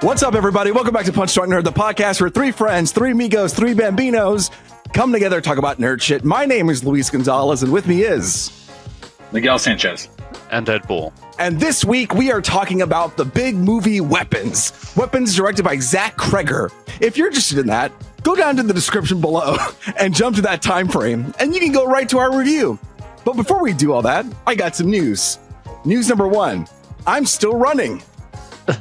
What's up, everybody? Welcome back to Punch Drunk Nerd, the podcast where three friends, three amigos, three bambinos come together to talk about nerd shit. My name is Luis Gonzalez, and with me is... Miguel Sanchez. And Ed Bull. And this week, we are talking about the big movie Weapons. Weapons directed by Zach Cregger. If you're interested in that, go down to the description below and jump to that time frame, and you can go right to our review. But before we do all that, I got some news. News number one, I'm still running.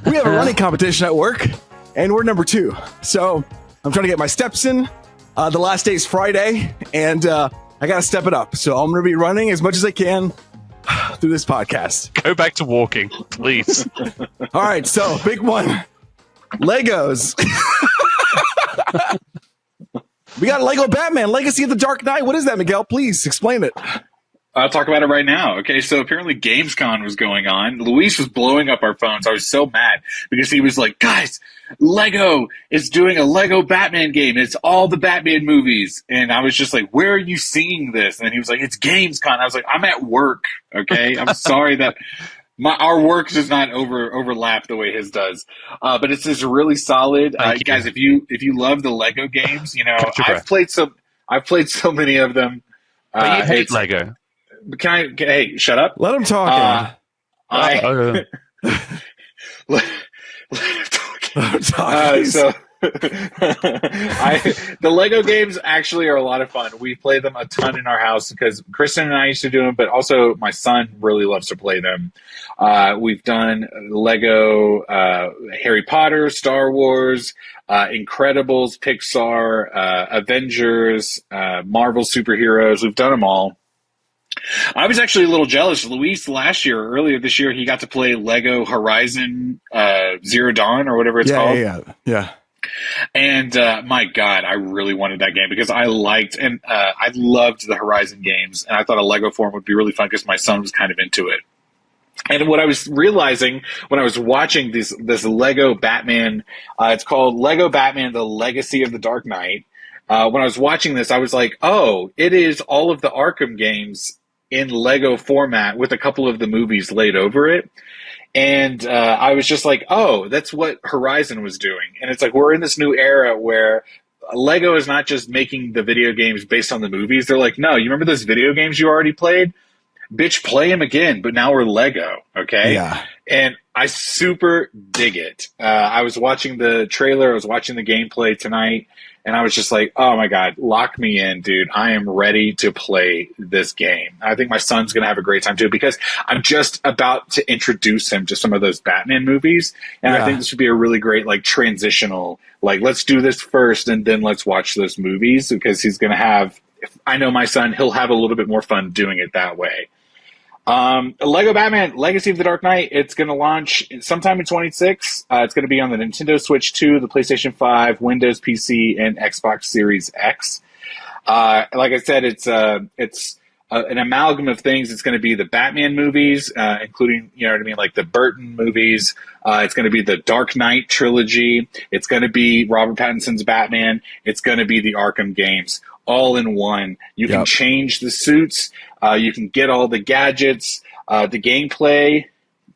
We have a running competition at work, and we're number 2. So I'm trying to get my steps in. The last day is Friday, and I got to step it up. So I'm going to be running as much as I can through this podcast. Go back to walking, please. All right, so big one. Legos. We got Lego Batman, Legacy of the Dark Knight. What is that, Miguel? Please explain it. I'll talk about it right now. Okay, so apparently Gamescom was going on. Luis was blowing up our phones. I was so mad because he was like, guys, Lego is doing a Lego Batman game. It's all the Batman movies. And I was just like, where are you seeing this? And he was like, it's Gamescom. I was like, I'm at work, okay? I'm sorry that our work does not overlap the way his does. But it's this really solid. Guys, if you love the Lego games, you know, I've played so many of them. But you hate Lego. Hey, shut up. Let him talk. Let him talk. So the Lego games actually are a lot of fun. We play them a ton in our house because Kristen and I used to do them, but also my son really loves to play them. We've done Lego Harry Potter, Star Wars, Incredibles, Pixar, Avengers, Marvel superheroes. We've done them all. I was actually a little jealous. Luis earlier this year, he got to play Lego Horizon Zero Dawn or whatever it's called. Yeah. And my God, I really wanted that game because I loved the Horizon games, and I thought a Lego form would be really fun because my son was kind of into it. And what I was realizing when I was watching this Lego Batman, it's called Lego Batman: The Legacy of the Dark Knight. When I was watching this, I was like, oh, it is all of the Arkham games in Lego format with a couple of the movies laid over it. And I was just like, oh, that's what Horizon was doing. And it's like, we're in this new era where Lego is not just making the video games based on the movies. They're like, no, you remember those video games you already played? Bitch, play them again, but now we're Lego, okay? Yeah. And I super dig it. I was watching the trailer, I was watching the gameplay tonight, and I was just like, oh my God, lock me in, dude. I am ready to play this game. I think my son's going to have a great time too because I'm just about to introduce him to some of those Batman movies. And I think this would be a really great, like, transitional, like, let's do this first and then let's watch those movies because he's going to have, if I know my son, he'll have a little bit more fun doing it that way. Lego Batman Legacy of the Dark Knight, it's going to launch sometime in 2026. It's going to be on the Nintendo Switch 2, the PlayStation 5, Windows PC, and Xbox Series X. Like I said, it's an amalgam of things. It's going to be the Batman movies, including, you know what I mean, like the Burton movies. It's going to be the Dark Knight trilogy. It's going to be Robert Pattinson's Batman. It's going to be the Arkham games, all in one. You can change the suits. You can get all the gadgets. The gameplay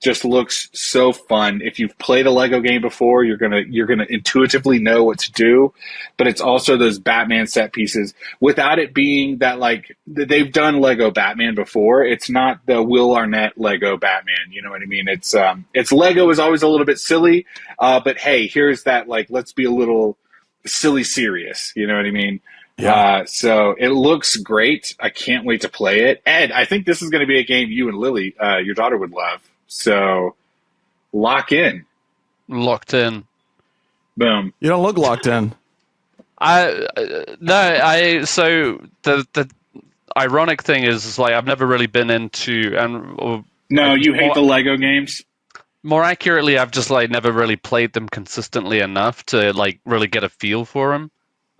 just looks so fun. If you've played a Lego game before, you're gonna intuitively know what to do. But it's also those Batman set pieces without it being that, like, they've done Lego Batman before. It's not the Will Arnett Lego Batman. You know what I mean? It's Lego is always a little bit silly, but hey, here's that, like, let's be a little silly serious. You know what I mean? Yeah. So it looks great. I can't wait to play it. Ed, I think this is going to be a game you and Lily, your daughter, would love. So lock in. Locked in. Boom. You don't look locked in. So the ironic thing is like, I've never really been into, No, you hate the Lego games? More accurately, I've just like never really played them consistently enough to like really get a feel for them.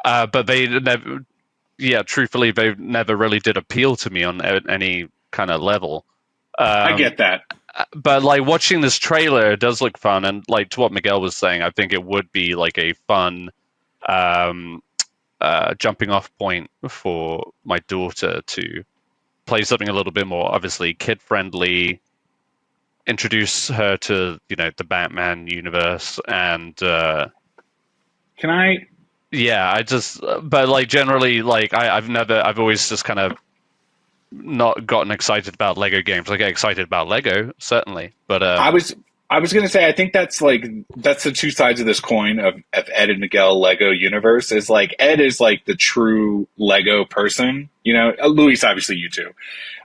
But they never, truthfully, they never really did appeal to me on any kind of level. I get that. But like watching this trailer, it does look fun, and like to what Miguel was saying, I think it would be like a fun jumping off point for my daughter to play something a little bit more obviously kid friendly, introduce her to the Batman universe, and Can I? yeah, but like generally, like I've always just kind of not gotten excited about Lego games. I get excited about Lego, certainly, but I was gonna say, I think that's the two sides of this coin of Ed and Miguel Lego universe. Is like Ed is like the true Lego person, Luis, obviously you too,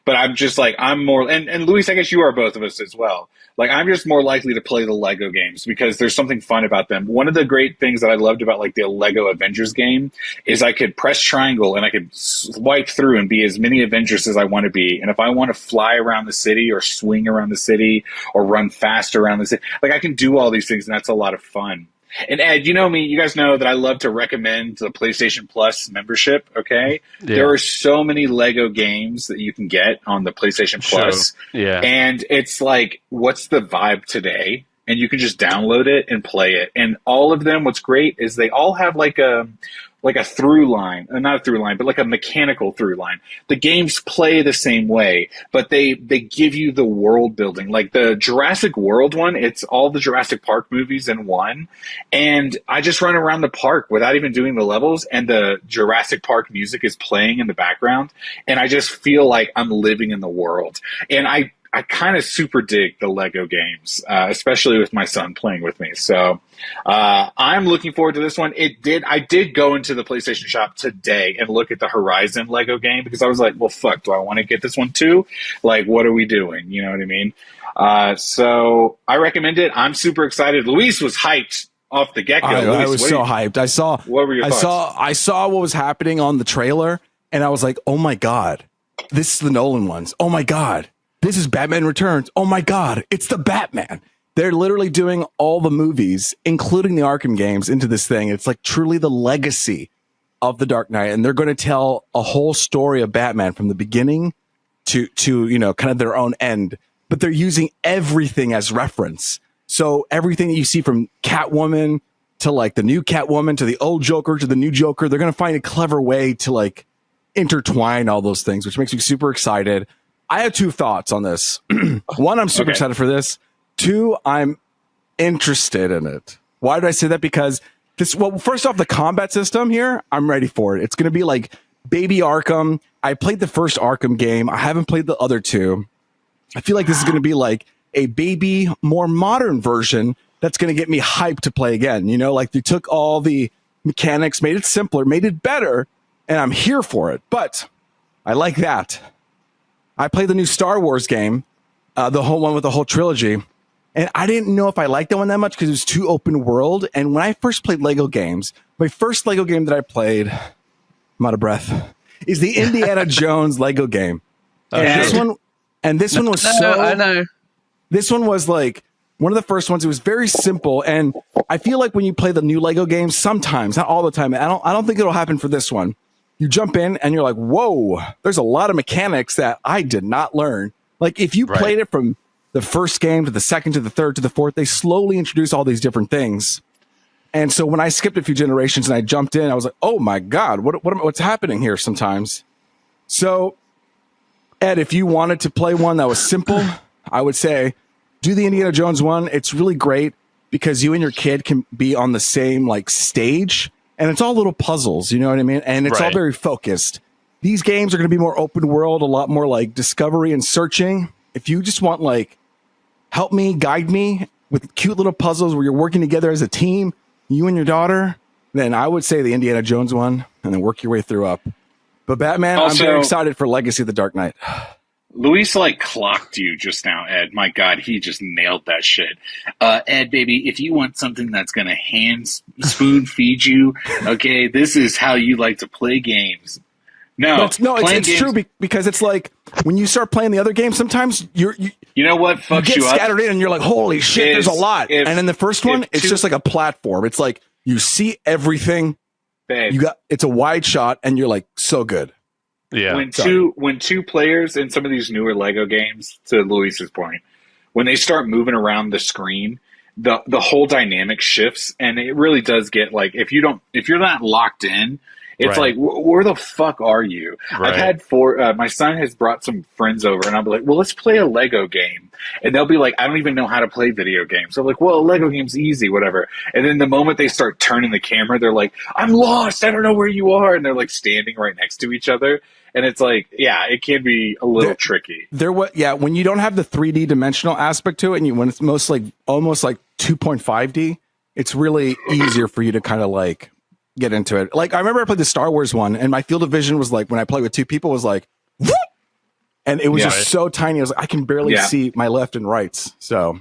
but I'm just like, I'm more, and Luis, I guess you are both of us as well. Like, I'm just more likely to play the Lego games because there's something fun about them. One of the great things that I loved about like the Lego Avengers game is I could press triangle and I could swipe through and be as many Avengers as I want to be. And if I want to fly around the city or swing around the city or run fast around the city, like I can do all these things, and that's a lot of fun. And Ed, you know me, you guys know that I love to recommend the PlayStation Plus membership, okay? Yeah. There are so many Lego games that you can get on the PlayStation Plus. Yeah. And it's like, what's the vibe today? And you can just download it and play it. And all of them, what's great is they all have like a through line, not a through line, but like a mechanical through line. The games play the same way, but they give you the world building. Like the Jurassic World one, it's all the Jurassic Park movies in one. And I just run around the park without even doing the levels, and the Jurassic Park music is playing in the background. And I just feel like I'm living in the world. And I kind of super dig the Lego games, especially with my son playing with me. So I'm looking forward to this one. I did go into the PlayStation shop today and look at the Horizon Lego game because I was like, well, fuck, do I want to get this one too? Like, what are we doing? You know what I mean? So I recommend it. I'm super excited. Luis was hyped off the get-go. I was so hyped. What were your thoughts? I saw what was happening on the trailer, and I was like, oh my God, this is the Nolan ones. Oh my God. This is Batman Returns. Oh my God, it's the Batman. They're literally doing all the movies, including the Arkham games, into this thing. It's like truly the legacy of the Dark Knight. And they're going to tell a whole story of Batman from the beginning to kind of their own end. But they're using everything as reference. So everything that you see from Catwoman to like the new Catwoman to the old Joker to the new Joker, they're going to find a clever way to like intertwine all those things, which makes me super excited. I have two thoughts on this. One, I'm super excited for this. Two, I'm interested in it. Why did I say that? Because first off, the combat system here, I'm ready for it. It's going to be like Baby Arkham. I played the first Arkham game. I haven't played the other two. I feel like this is going to be like a baby, more modern version that's going to get me hyped to play again. Like they took all the mechanics, made it simpler, made it better, and I'm here for it. But I like that. I played the new Star Wars game, the whole one with the whole trilogy, and I didn't know if I liked that one that much because it was too open world. And when I first played Lego games, my first Lego game that I played, I'm out of breath, is the Indiana Jones Lego game. This one was so. I know. This one was like one of the first ones. It was very simple, and I feel like when you play the new Lego games, sometimes, not all the time, I don't think it'll happen for this one. You jump in and you're like, whoa, there's a lot of mechanics that I did not learn. Like if you played it from the first game to the second to the third to the fourth, they slowly introduce all these different things. And so when I skipped a few generations and I jumped in, I was like, oh my God, what's happening here sometimes? So Ed, if you wanted to play one that was simple, I would say do the Indiana Jones one. It's really great because you and your kid can be on the same like stage. And it's all little puzzles, you know what I mean? And it's all very focused. These games are going to be more open world, a lot more like discovery and searching. If you just want like, help me, guide me with cute little puzzles where you're working together as a team, you and your daughter, then I would say the Indiana Jones one and then work your way through up. But Batman, also, I'm very excited for Legacy of the Dark Knight. Luis like clocked you just now, Ed. My God, he just nailed that shit. Ed, baby, if you want something that's going to spoon feed you, okay, this is how you like to play games. It's true because it's like when you start playing the other games, sometimes you know what fucks you get scattered in and you're like, holy shit, there's a lot. And in the first one, it's just like a platform. It's like you see everything. Babe. It's a wide shot and you're like, so good. Yeah. When two players in some of these newer Lego games, to Luis's point, when they start moving around the screen, the whole dynamic shifts, and it really does get like if you're not locked in, It's Right. like, where the fuck are you? Right. I've had my son has brought some friends over, and I'll be like, well, let's play a Lego game. And they'll be like, I don't even know how to play video games. So I'm like, well, a Lego game's easy, whatever. And then the moment they start turning the camera, they're like, I'm lost. I don't know where you are. And they're like standing right next to each other. And it's like, yeah, it can be a little tricky. When you don't have the 3D dimensional aspect to it, and when it's almost like 2.5D, it's really easier for you to kind of like get into it. Like I remember I played the Star Wars one, and my field of vision was like when I played with two people was like, whoop! And it was just so tiny. I was like, I can barely see my left and rights. So,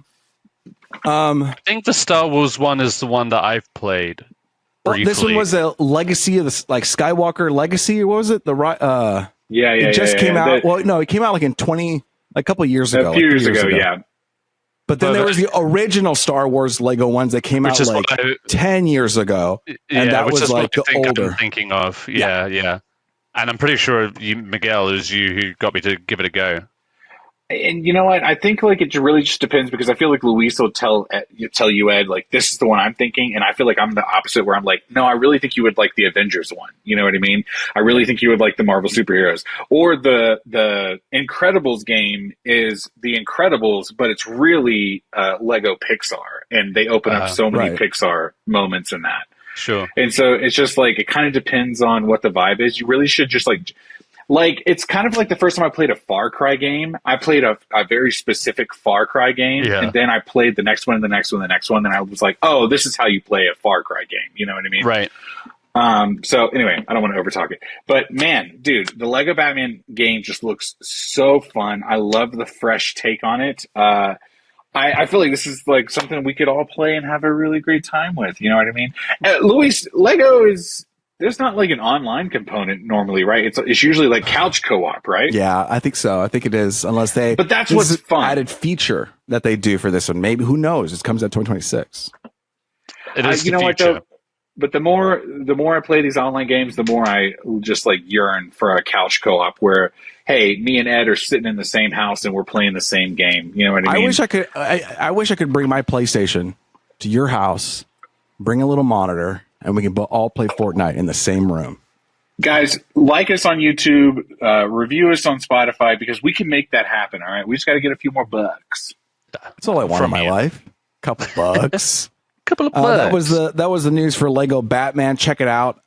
I think the Star Wars one is the one that I've played. Well, this one was a legacy of the like Skywalker Legacy. What was it? It just came out. It came out like in a couple of years ago. A few years ago, yeah. But then there was the original Star Wars Lego ones that came out like 10 years ago, and that was like the older. I'm thinking of, yeah. And I'm pretty sure Miguel, it was you who got me to give it a go. And you know what? I think like it really just depends, because I feel like Luis will tell you, Ed, like this is the one I'm thinking, and I feel like I'm the opposite, where I'm like, no, I really think you would like the Avengers one. You know what I mean? I really think you would like the Marvel superheroes, or the Incredibles game is the Incredibles, but it's really Lego Pixar, and they open up so many Pixar moments in that. Sure. And so it's just like it kind of depends on what the vibe is. You really should just like it's kind of like the first time I played a Far Cry game. I played a very specific Far Cry game, and then I played the next one and the next one and the next one, and I was like, oh, this is how you play a Far Cry game. You know what I mean? Right. So anyway, I don't want to overtalk it. But man, dude, the Lego Batman game just looks so fun. I love the fresh take on it. I feel like this is like something we could all play and have a really great time with. You know what I mean? Luis, Lego is... There's not like an online component normally, right? It's usually like couch co-op, right? Yeah, I think so. I think it is, unless they. But that's what's fun. Added feature that they do for this one. Maybe, who knows? It comes out 2026. It is you know what though? But the more I play these online games, the more I just like yearn for a couch co-op where, hey, me and Ed are sitting in the same house and we're playing the same game. You know what I mean? I wish I could bring my PlayStation to your house, bring a little monitor, and we can all play Fortnite in the same room. Guys, like us on YouTube, review us on Spotify, because we can make that happen, all right? We just got to get a few more bucks. That's all I want in my life. Couple bucks. Couple of bucks. That was the news for Lego Batman. Check it out.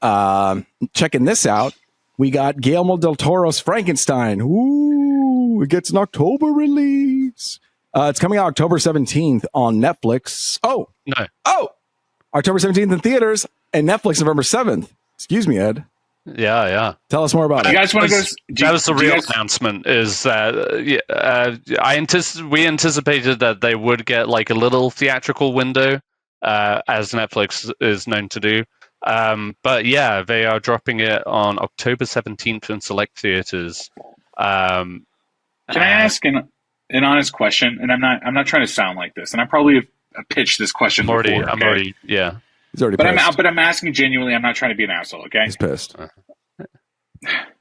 Checking this out, we got Guillermo del Toro's Frankenstein. Ooh, it gets an October release. It's coming out October 17th on Netflix. October 17th in theaters, and Netflix November 7th. Excuse me, Ed. Yeah. Tell us more about it. You guys want to go? That was the real announcement. Is that we anticipated that they would get like a little theatrical window, as Netflix is known to do. But yeah, they are dropping it on October 17th in select theaters. Can I ask an honest question? And I'm not trying to sound like this, and I probably have pitched this question before. I'm already. He's already but pissed. I'm asking genuinely. I'm not trying to be an asshole. Okay. He's pissed.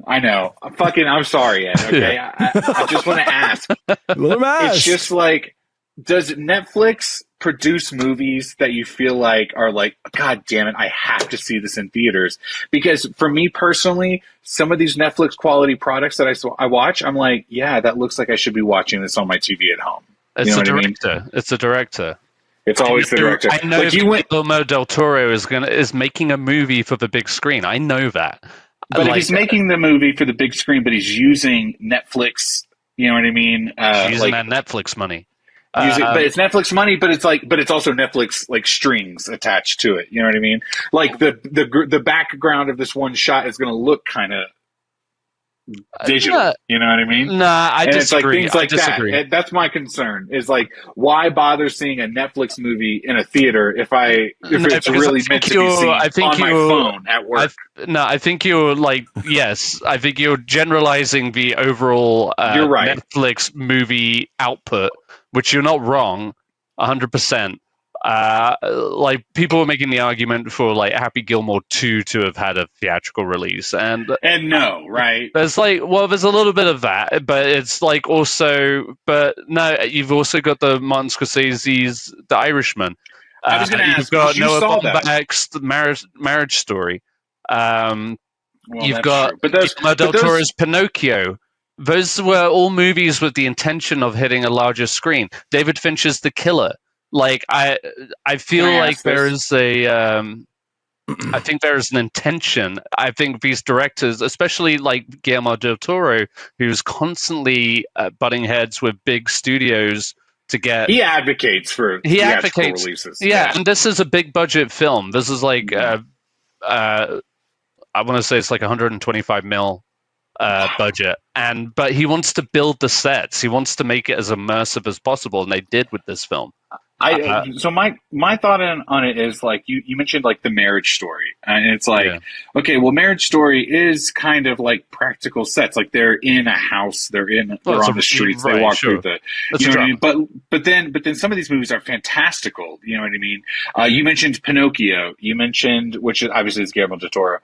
I know. I'm sorry, Ed. Okay. I just want to ask. Let him ask. It's just like, does Netflix produce movies that you feel like are like, God damn it, I have to see this in theaters? Because for me personally, some of these Netflix quality products that I watch, I'm like, yeah, that looks like I should be watching this on my TV at home. It's a director. It's a director. It's always the director. I know Guillermo del Toro is making a movie for the big screen. I know that. But if he's making the movie for the big screen, but he's using Netflix, you know what I mean? Using that Netflix money. But it's Netflix money, but it's also Netflix like strings attached to it. You know what I mean? Like the background of this one shot is going to look kind of digital. You know what I mean? Nah, I disagree. It's like things like that. That's my concern. Is like, why bother seeing a Netflix movie in a theater if it's really meant to be seen on my phone at work? I think you're like, yes, I think you're generalizing the overall you're right. Netflix movie output, which you're not wrong, 100%. Like people were making the argument for like Happy Gilmore 2 to have had a theatrical release, and no, right? There's like, well, there's a little bit of that, but it's like also, but no, you've also got the Martin Scorsese's The Irishman. I was going to ask, you've got you Noah saw Baumbach's The Marriage Story. Well, You've that's got true. Guillermo del Toro's Pinocchio. Those were all movies with the intention of hitting a larger screen. David Fincher's The Killer. Like I Can feel I like ask there this? is I think there is an intention. I think these directors, especially like Guillermo del Toro, who's constantly butting heads with big studios to get. He advocates for He theatrical advocates, releases. yeah, and this is a big budget film. This is like Mhm. I want to say it's like 125 mil budget, but he wants to build the sets. He wants to make it as immersive as possible, and they did with this film. So my thought on it is like you mentioned like the Marriage Story, and it's like Yeah. okay, well, Marriage Story is kind of like practical sets, like they're in a house, they're Well, on the streets, right, they walk sure. through the, It's you a know what I mean. drama. But then some of these movies are fantastical, you know what I mean. You mentioned Pinocchio, you mentioned, which is obviously is Guillermo del Toro.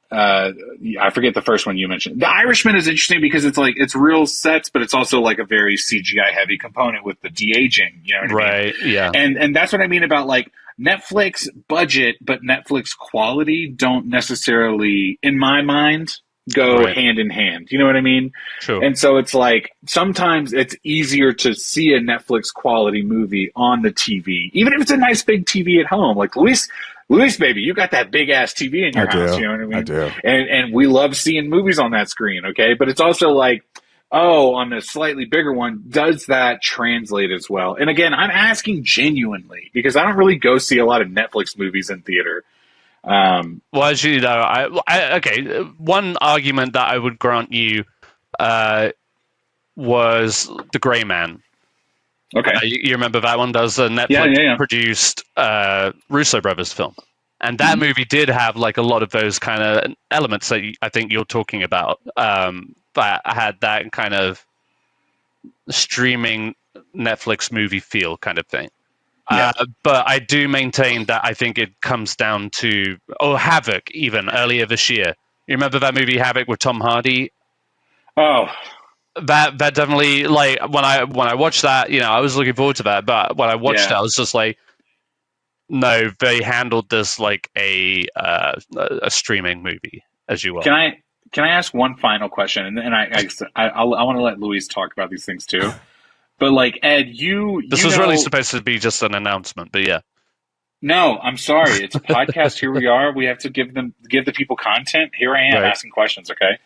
I forget the first one you mentioned. The Irishman is interesting because it's like it's real sets, but it's also like a very CGI heavy component with the de-aging. You know what I mean? Right, yeah. And that's what I mean about like Netflix budget, but Netflix quality don't necessarily, in my mind, go Right. hand in hand. You know what I mean? Sure. And so it's like sometimes it's easier to see a Netflix quality movie on the TV, even if it's a nice big TV at home. Like Luis, baby, you got that big ass TV in your house. You know what I mean? I do. And we love seeing movies on that screen. Okay, but it's also like, oh, on a slightly bigger one, does that translate as well? And again, I'm asking genuinely because I don't really go see a lot of Netflix movies in theater. Well, as you know, okay. One argument that I would grant you was The Gray Man. Okay. You remember that one? Does a Netflix Yeah. produced Russo brothers film, and that movie did have like a lot of those kind of elements that I think you're talking about. That had that kind of streaming Netflix movie feel kind of thing. Yeah. But I do maintain that I think it comes down to Havoc even earlier this year. You remember that movie Havoc with Tom Hardy? Oh, That definitely, like, when I watched that, I was looking forward to that, but when I watched it, I was just like, no, they handled this like a streaming movie, as you will. Can I ask one final question? And I want to let Luis talk about these things too. But like Ed, This was really supposed to be just an announcement, but yeah. No, I'm sorry. It's a podcast. Here we are. We have to give the people content. Here I am asking questions. Okay.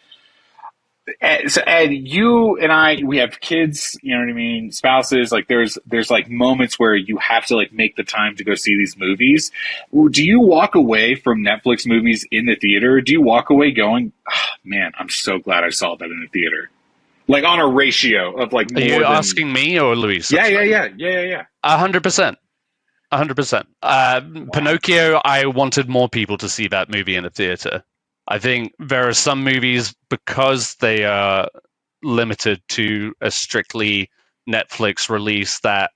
So Ed, you and I, we have kids, you know what I mean, spouses, like there's like moments where you have to like make the time to go see these movies. Do you walk away from Netflix movies in the theater? Do you walk away going, oh, man, I'm so glad I saw that in the theater? Like on a ratio of like more. Are you asking me or Luis? Yeah. 100%. 100%. Pinocchio, I wanted more people to see that movie in the theater. I think there are some movies, because they are limited to a strictly Netflix release, that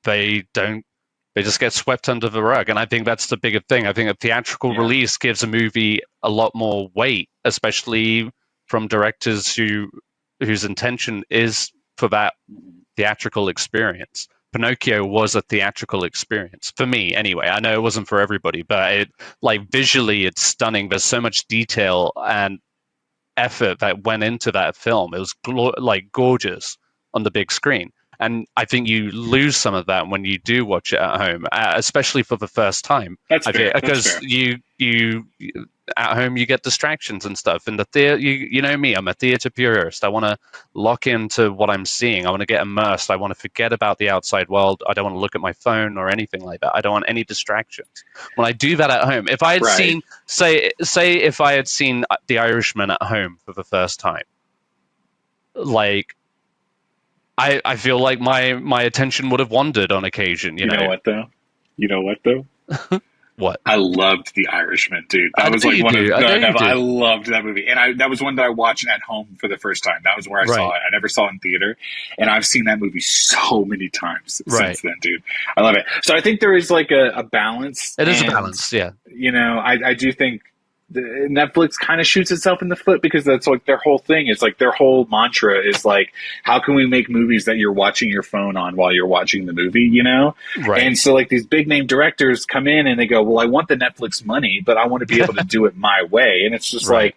they just get swept under the rug. And I think that's the bigger thing. I think a theatrical release gives a movie a lot more weight, especially from directors whose intention is for that theatrical experience. Pinocchio was a theatrical experience for me, anyway. I know it wasn't for everybody, but visually, it's stunning. There's so much detail and effort that went into that film. It was gorgeous on the big screen, and I think you lose some of that when you do watch it at home, especially for the first time. That's fair. Because you at home you get distractions and stuff. In the theater, you know me, I'm a theater purist. I want to lock into what I'm seeing. I want to get immersed. I want to forget about the outside world. I don't want to look at my phone or anything like that. I don't want any distractions. When I do that at home, if I had seen, say if I had seen The Irishman at home for the first time, like I feel like my attention would have wandered on occasion. You know what though? What? I loved The Irishman, dude. That was like one of I loved that movie, and that was one that I watched at home for the first time. That was where I saw it. I never saw it in theater, and I've seen that movie so many times since then, dude. I love it. So I think there is like a balance. It is a balance, yeah. I do think Netflix kind of shoots itself in the foot because that's like their whole thing. It's like their whole mantra is like, how can we make movies that you're watching your phone on while you're watching the movie, you know? Right. And so like these big name directors come in and they go, well, I want the Netflix money, but I want to be able to do it my way. And it's just Right.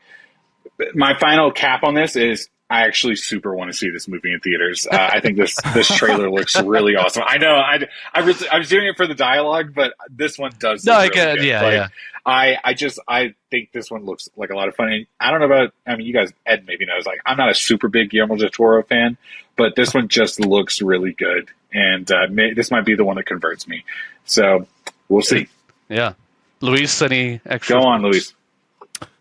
like, my final cap on this is I actually super want to see this movie in theaters. I think this trailer looks really awesome. I know I was doing it for the dialogue, but this one does. No, look I really get it. good. Yeah, like, yeah. I think this one looks like a lot of fun. And I don't know about. I mean, you guys, Ed maybe knows. Like, I'm not a super big Guillermo del Toro fan, but this one just looks really good, and this might be the one that converts me. So we'll see. Yeah, Luis, any extra? Go on, Luis.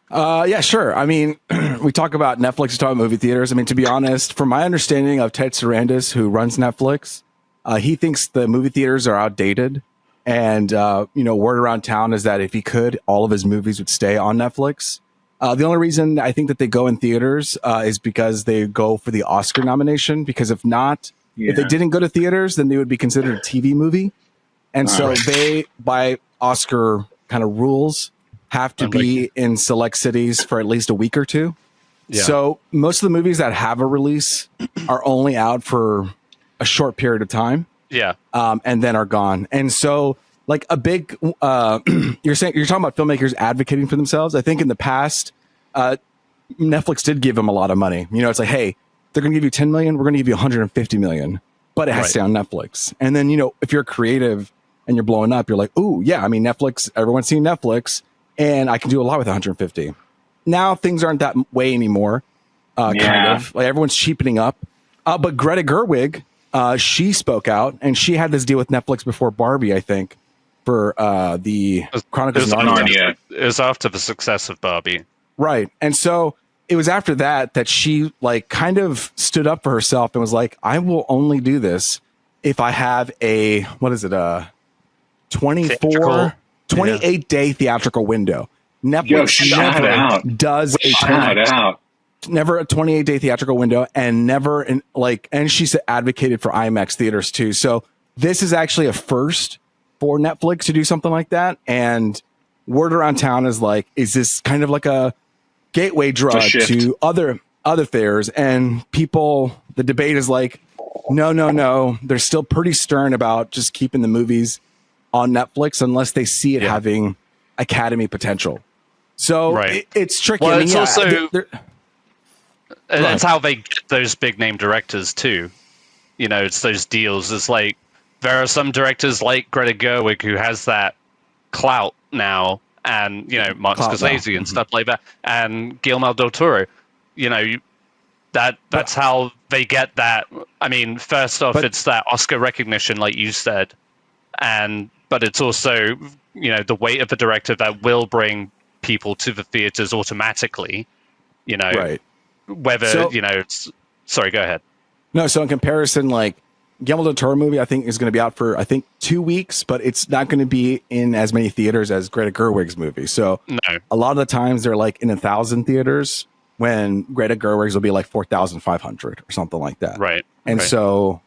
Yeah, sure. I mean, we talk about Netflix, we talk about movie theaters. I mean, to be honest, from my understanding of Ted Sarandis, who runs Netflix, he thinks the movie theaters are outdated. And, word around town is that if he could, all of his movies would stay on Netflix. The only reason I think that they go in theaters is because they go for the Oscar nomination. Because if not, if they didn't go to theaters, then they would be considered a TV movie. And so they, by Oscar kind of rules, have to be in select cities for at least a week or two. Yeah. So most of the movies that have a release are only out for a short period of time. Yeah. And then are gone. And so like a big, you're talking about filmmakers advocating for themselves. I think in the past, Netflix did give them a lot of money. You know, it's like, hey, they're going to give you 10 million. We're going to give you 150 million, but it has to stay on Netflix. And then, if you're creative and you're blowing up, you're like, ooh, yeah, I mean, Netflix, everyone's seen Netflix. And I can do a lot with 150. Now things aren't that way anymore. Kind of like everyone's cheapening up. But Greta Gerwig, she spoke out and she had this deal with Netflix before Barbie, I think, for the Chronicles of Narnia. It was after the success of Barbie, right? And so it was after that she like kind of stood up for herself and was like, I will only do this if I have a 28-day theatrical window. Netflix never a 28-day theatrical window, and never and she advocated for IMAX theaters too. So this is actually a first for Netflix to do something like that. And word around town is like, is this kind of like a gateway drug to other theaters? And the debate is like, no. They're still pretty stern about just keeping the movies on Netflix unless they see it having Academy potential. So it's tricky. Well, I mean, it's also that's how they get those big name directors too. It's those deals. It's like there are some directors like Greta Gerwig who has that clout now, and Martin Scorsese and stuff like that, and Guillermo del Toro. That's how they get that. I mean, first off, it's that Oscar recognition, like you said. But it's also, the weight of the director that will bring people to the theaters automatically, whether, sorry, go ahead. No, so in comparison, like Guillermo del Toro movie, I think is going to be out for, 2 weeks, but it's not going to be in as many theaters as Greta Gerwig's movie. So a lot of the times they're like in 1,000 theaters when Greta Gerwig's will be like 4,500 or something like that. Right. And so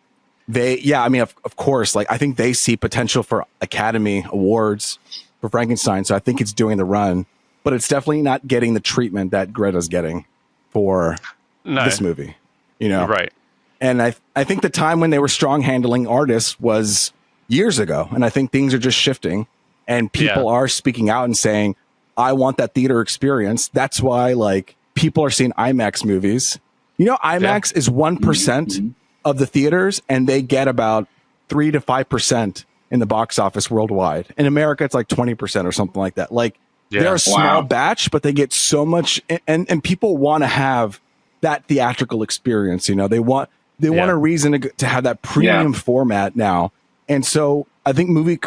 of course, like I think they see potential for Academy Awards for Frankenstein. So I think it's doing the run, but it's definitely not getting the treatment that Greta's getting for this movie, Right. And I think the time when they were strong handling artists was years ago. And I think things are just shifting and people are speaking out and saying, I want that theater experience. That's why like people are seeing IMAX movies. IMAX is 1% of the theaters, and they get about 3 to 5% in the box office worldwide. In America, it's like 20% or something like that. Like they're a small batch, but they get so much, and people want to have that theatrical experience. They want a reason to have that premium format now. And so I think movie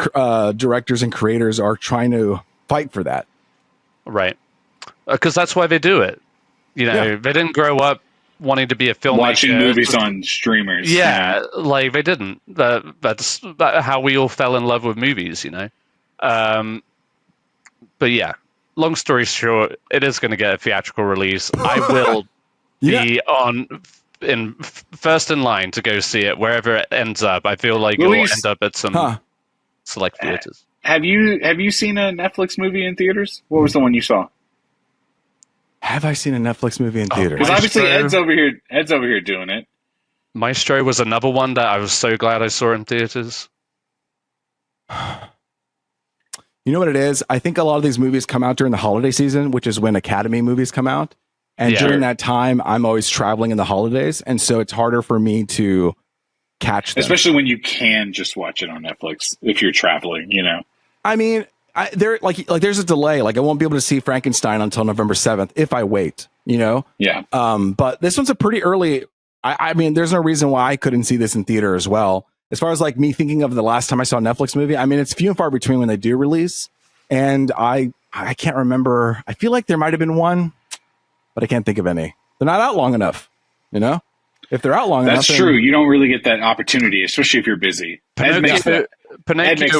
directors and creators are trying to fight for that. Right. Because that's why they do it. They didn't grow up wanting to be a filmmaker, watching movies on streamers. Like they didn't. That's how we all fell in love with movies, But yeah, long story short, it is going to get a theatrical release. I will be first in line to go see it wherever it ends up. I feel like it will end up at some select theaters. Have you seen a Netflix movie in theaters? What was the one you saw? Have I seen a Netflix movie in theater? Because obviously Ed's over here doing it. Maestro was another one that I was so glad I saw in theaters. You know what it is? I think a lot of these movies come out during the holiday season, which is when Academy movies come out. And during that time, I'm always traveling in the holidays. And so it's harder for me to catch them. Especially when you can just watch it on Netflix if you're traveling, you know? I mean, there's a delay. Like I won't be able to see Frankenstein until November 7th if I wait, you know? Yeah. But this one's a pretty early. I mean, there's no reason why I couldn't see this in theater as well. As far as like me thinking of the last time I saw a Netflix movie, I mean, it's few and far between when they do release. And I can't remember. I feel like there might have been one, but I can't think of any. They're not out long enough, you know? If they're out long enough. That's true. You don't really get that opportunity, especially if you're busy. Pinocchio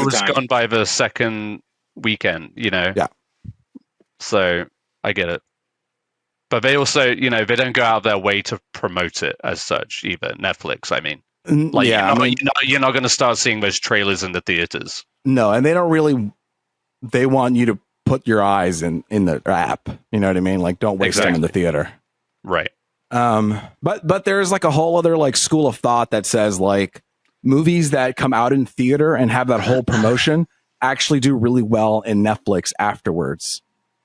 was gone by the second weekend, you know? Yeah. So I get it. But they also, you know, they don't go out of their way to promote it as such either. Netflix, I mean. Like, yeah, you're not going to start seeing those trailers in the theaters. No, and they don't really. They want you to put your eyes in the app. You know what I mean? Like, don't waste them in the theater. Right. But there's like a whole other like school of thought that says like movies that come out in theater and have that whole promotion actually do really well in Netflix afterwards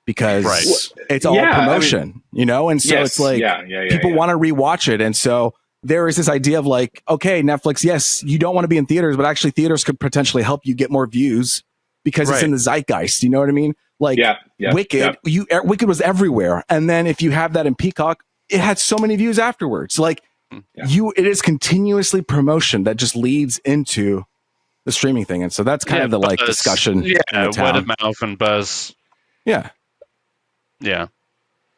because it's all promotion, I mean, you know? And so it's like people want to rewatch it. And so there is this idea of like, okay, Netflix, yes, you don't want to be in theaters, but actually theaters could potentially help you get more views because it's in the zeitgeist. You know what I mean? Like Wicked, Wicked was everywhere. And then if you have that in Peacock, it had so many views afterwards. Like it is continuously promotion that just leads into the streaming thing. And so that's kind of the like discussion. Yeah, word of mouth and buzz. Yeah. Yeah.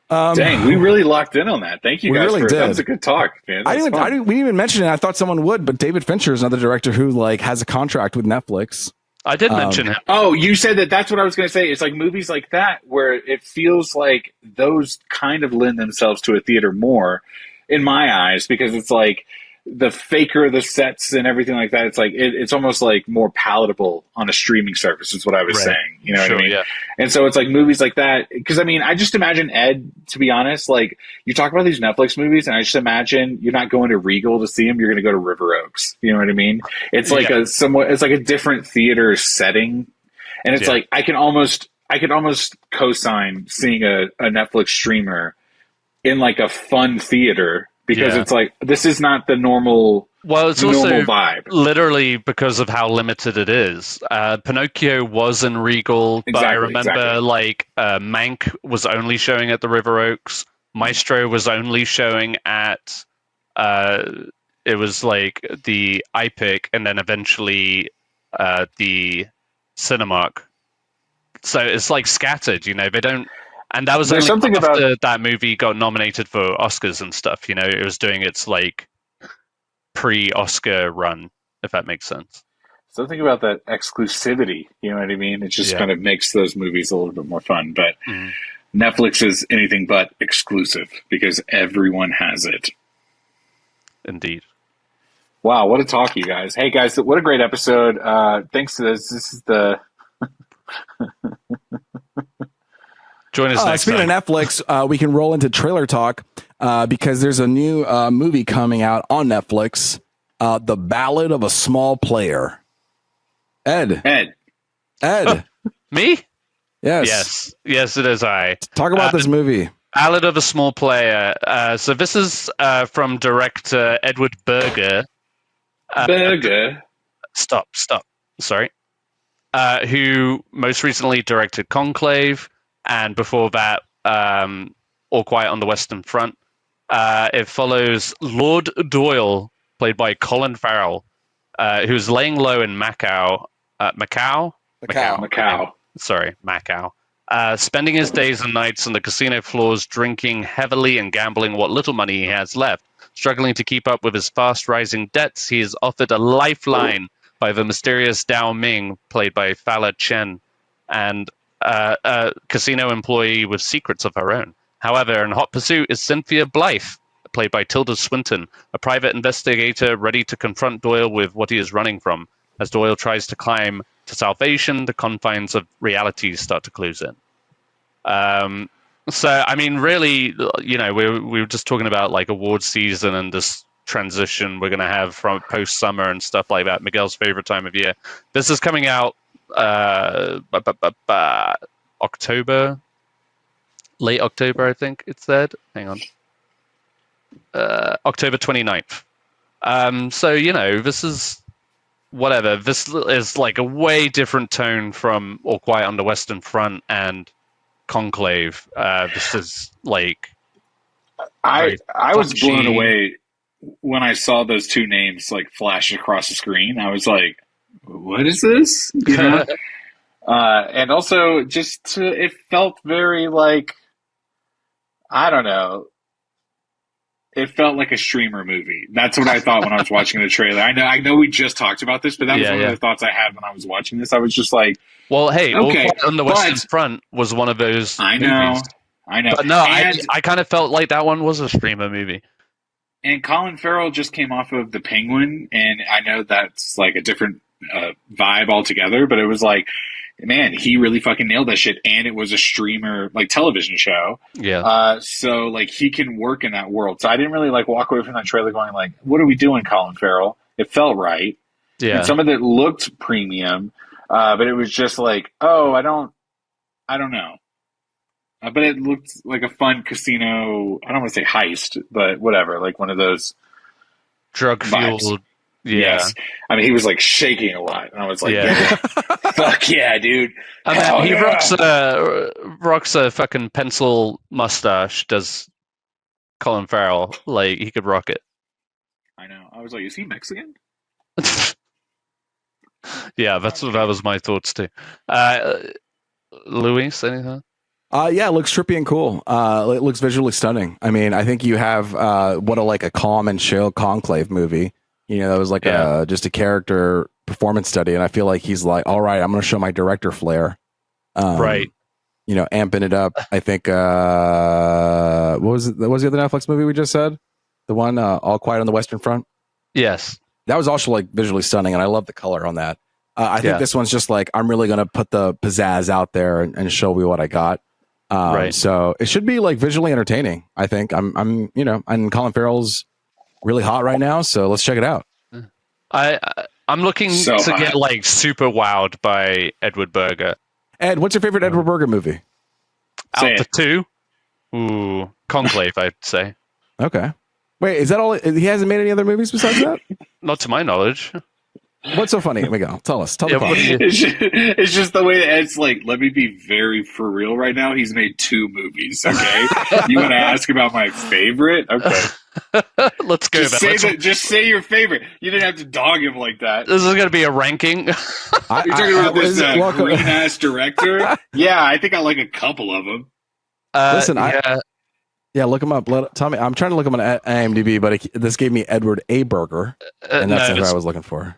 Dang, we really locked in on that. Thank you guys for that was a good talk, man. We didn't even mention it. I thought someone would, but David Fincher is another director who like has a contract with Netflix. I did mention him. Oh, you said that. That's what I was going to say. It's like movies like that where it feels like those kind of lend themselves to a theater more in my eyes because it's like the faker the sets and everything like that. It's like it's almost like more palatable on a streaming service is what I was saying. You know what I mean? Yeah. And so it's like movies like that. Because I mean, I just imagine Ed, to be honest, like you talk about these Netflix movies and I just imagine you're not going to Regal to see them. You're going to go to River Oaks. You know what I mean? It's like it's like a different theater setting. And it's like, I could almost co-sign seeing a Netflix streamer in like a fun theater. Because it's like, this is not the normal it's also vibe. Literally because of how limited it is. Pinocchio was in Regal, but I remember like Mank was only showing at the River Oaks. Maestro was only showing at, it was like the iPic and then eventually the Cinemark. So it's like scattered, you know, they don't. And that was There's only something after that movie got nominated for Oscars and stuff. You know, it was doing its like pre-Oscar run, if that makes sense. Something about that exclusivity, you know what I mean? It just kind of makes those movies a little bit more fun. But Netflix is anything but exclusive because everyone has it. Indeed. Wow, what a talk, you guys. Hey, guys, what a great episode. Thanks to this. This is the... Join us next speaking time. of Netflix, we can roll into trailer talk because there's a new movie coming out on Netflix, The Ballad of a Small Player. Ed. Me? Yes. Yes, it is I. Talk about this movie. Ballad of a Small Player. So this is from director Edward Berger. Stop. Sorry. Who most recently directed Conclave. And before that, All Quiet on the Western Front. It follows Lord Doyle, played by Colin Farrell, who's laying low in Macau. Sorry, Macau. Spending his days and nights on the casino floors, drinking heavily and gambling what little money he has left. Struggling to keep up with his fast-rising debts, he is offered a lifeline by the mysterious Dao Ming, played by Fala Chen, and a casino employee with secrets of her own. However, in hot pursuit is Cynthia Blythe, played by Tilda Swinton, a private investigator ready to confront Doyle with what he is running from. As Doyle tries to climb to salvation, the confines of reality start to close in. So, I mean, really, we were just talking about like award season and this transition we're going to have from post summer and stuff like that. Miguel's favorite time of year. This is coming out October, late October, I think it said. Hang on. October 29th. So, this is whatever. This is like a way different tone from All Quiet on the Western Front and Conclave. This is like I was punchy. blown away when I saw those two names like flash across the screen. I was like, "What is this?" And also, it felt very like, I don't know. It felt like a streamer movie. That's what I thought when I was watching the trailer. I know we just talked about this, but that was one of the thoughts I had when I was watching this. I was just like, well, hey, okay, All Quiet on the Western Front was one of those movies. I know. But no, I kind of felt like that one was a streamer movie. And Colin Farrell just came off of The Penguin, and I know that's like a different vibe altogether, but it was like, man, he really fucking nailed that shit, and it was a streamer, like, television show. Yeah. So, like, he can work in that world. So I didn't really, like, walk away from that trailer going, like, what are we doing, Colin Farrell? It felt right. Yeah. And some of it looked premium, but it was just like, oh, I don't know. But it looked like a fun casino, I don't want to say heist, but whatever, like one of those drug-fueled. Yeah. Yes. I mean, he was like shaking a lot, and I was like, yeah. Fuck yeah, dude. And then he rocks a fucking pencil mustache, does Colin Farrell. Like, he could rock it. I know. I was like, is he Mexican? Yeah, that was my thoughts too. Luis, anything? Yeah, it looks trippy and cool. It looks visually stunning. I mean, I think you have like a calm and chill Conclave movie. That was like just a character performance study, and I feel like he's like, all right, I'm going to show my director flair. Right. Amping it up. I think what was the other Netflix movie we just said? The one All Quiet on the Western Front. Yes, that was also like visually stunning, and I love the color on that. I think this one's just like, I'm really going to put the pizzazz out there and show you what I got. Right. So it should be like visually entertaining. I think and Colin Farrell's really hot right now, so let's check it out. I'm looking to get like super wowed by Edward Berger. Ed, what's your favorite Edward Berger movie? Out of two? Ooh, Conclave, I'd say. Okay. Wait, is that all? He hasn't made any other movies besides that? Not to my knowledge. What's so funny, Miguel? Tell us. It's just the way that Ed's like, let me be very for real right now. He's made 2 movies, okay? You want to ask about my favorite? Okay. Let's go. Just say your favorite. You didn't have to dog him like that. This is going to be a ranking. You're talking about this green-ass director? Yeah, I think I like a couple of them. Listen, look him up. Tell me. I'm trying to look him on IMDb, but this gave me Edward A. Berger, and that's what I was looking for.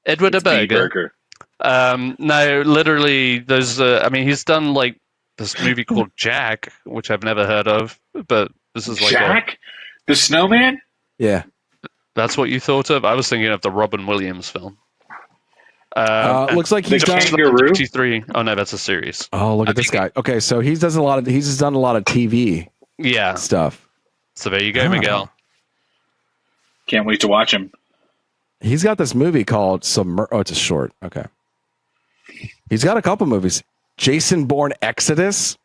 Edward A. Berger. No, literally, there's. He's done like this movie called Jack, which I've never heard of, but this is like Jack, the Snowman. Yeah, that's what you thought of. I was thinking of the Robin Williams film. Looks like he's done Kangaroo. 23. Oh no, that's a series. Oh, look at this guy. Okay, so he's done a lot of TV. Stuff. So there you go, Miguel. Can't wait to watch him. He's got this movie called Oh, it's a short. Okay. He's got a couple movies. Jason Bourne Exodus.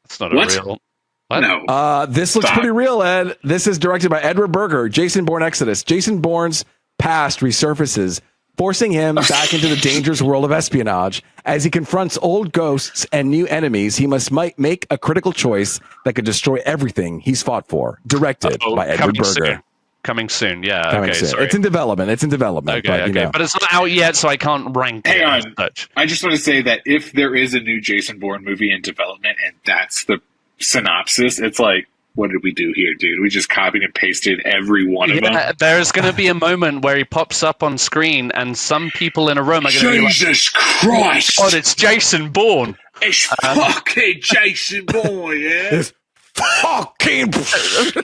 It's not a real. What? No. This looks pretty real, Ed. This is directed by Edward Berger. Jason Bourne Exodus. Jason Bourne's past resurfaces, forcing him back into the dangerous world of espionage. As he confronts old ghosts and new enemies, he must make a critical choice that could destroy everything he's fought for. Directed by Edward Berger. Coming soon, yeah. Coming soon. Sorry. It's in development. Okay, but it's not out yet, so I can't rank it. Hang on. I just want to say that if there is a new Jason Bourne movie in development and that's the synopsis, it's like, what did we do here, dude? We just copied and pasted every one of them. There's going to be a moment where he pops up on screen and some people in a room are going to be like, Jesus Christ! Oh, it's Jason Bourne. It's fucking Jason Bourne, yeah? It's fucking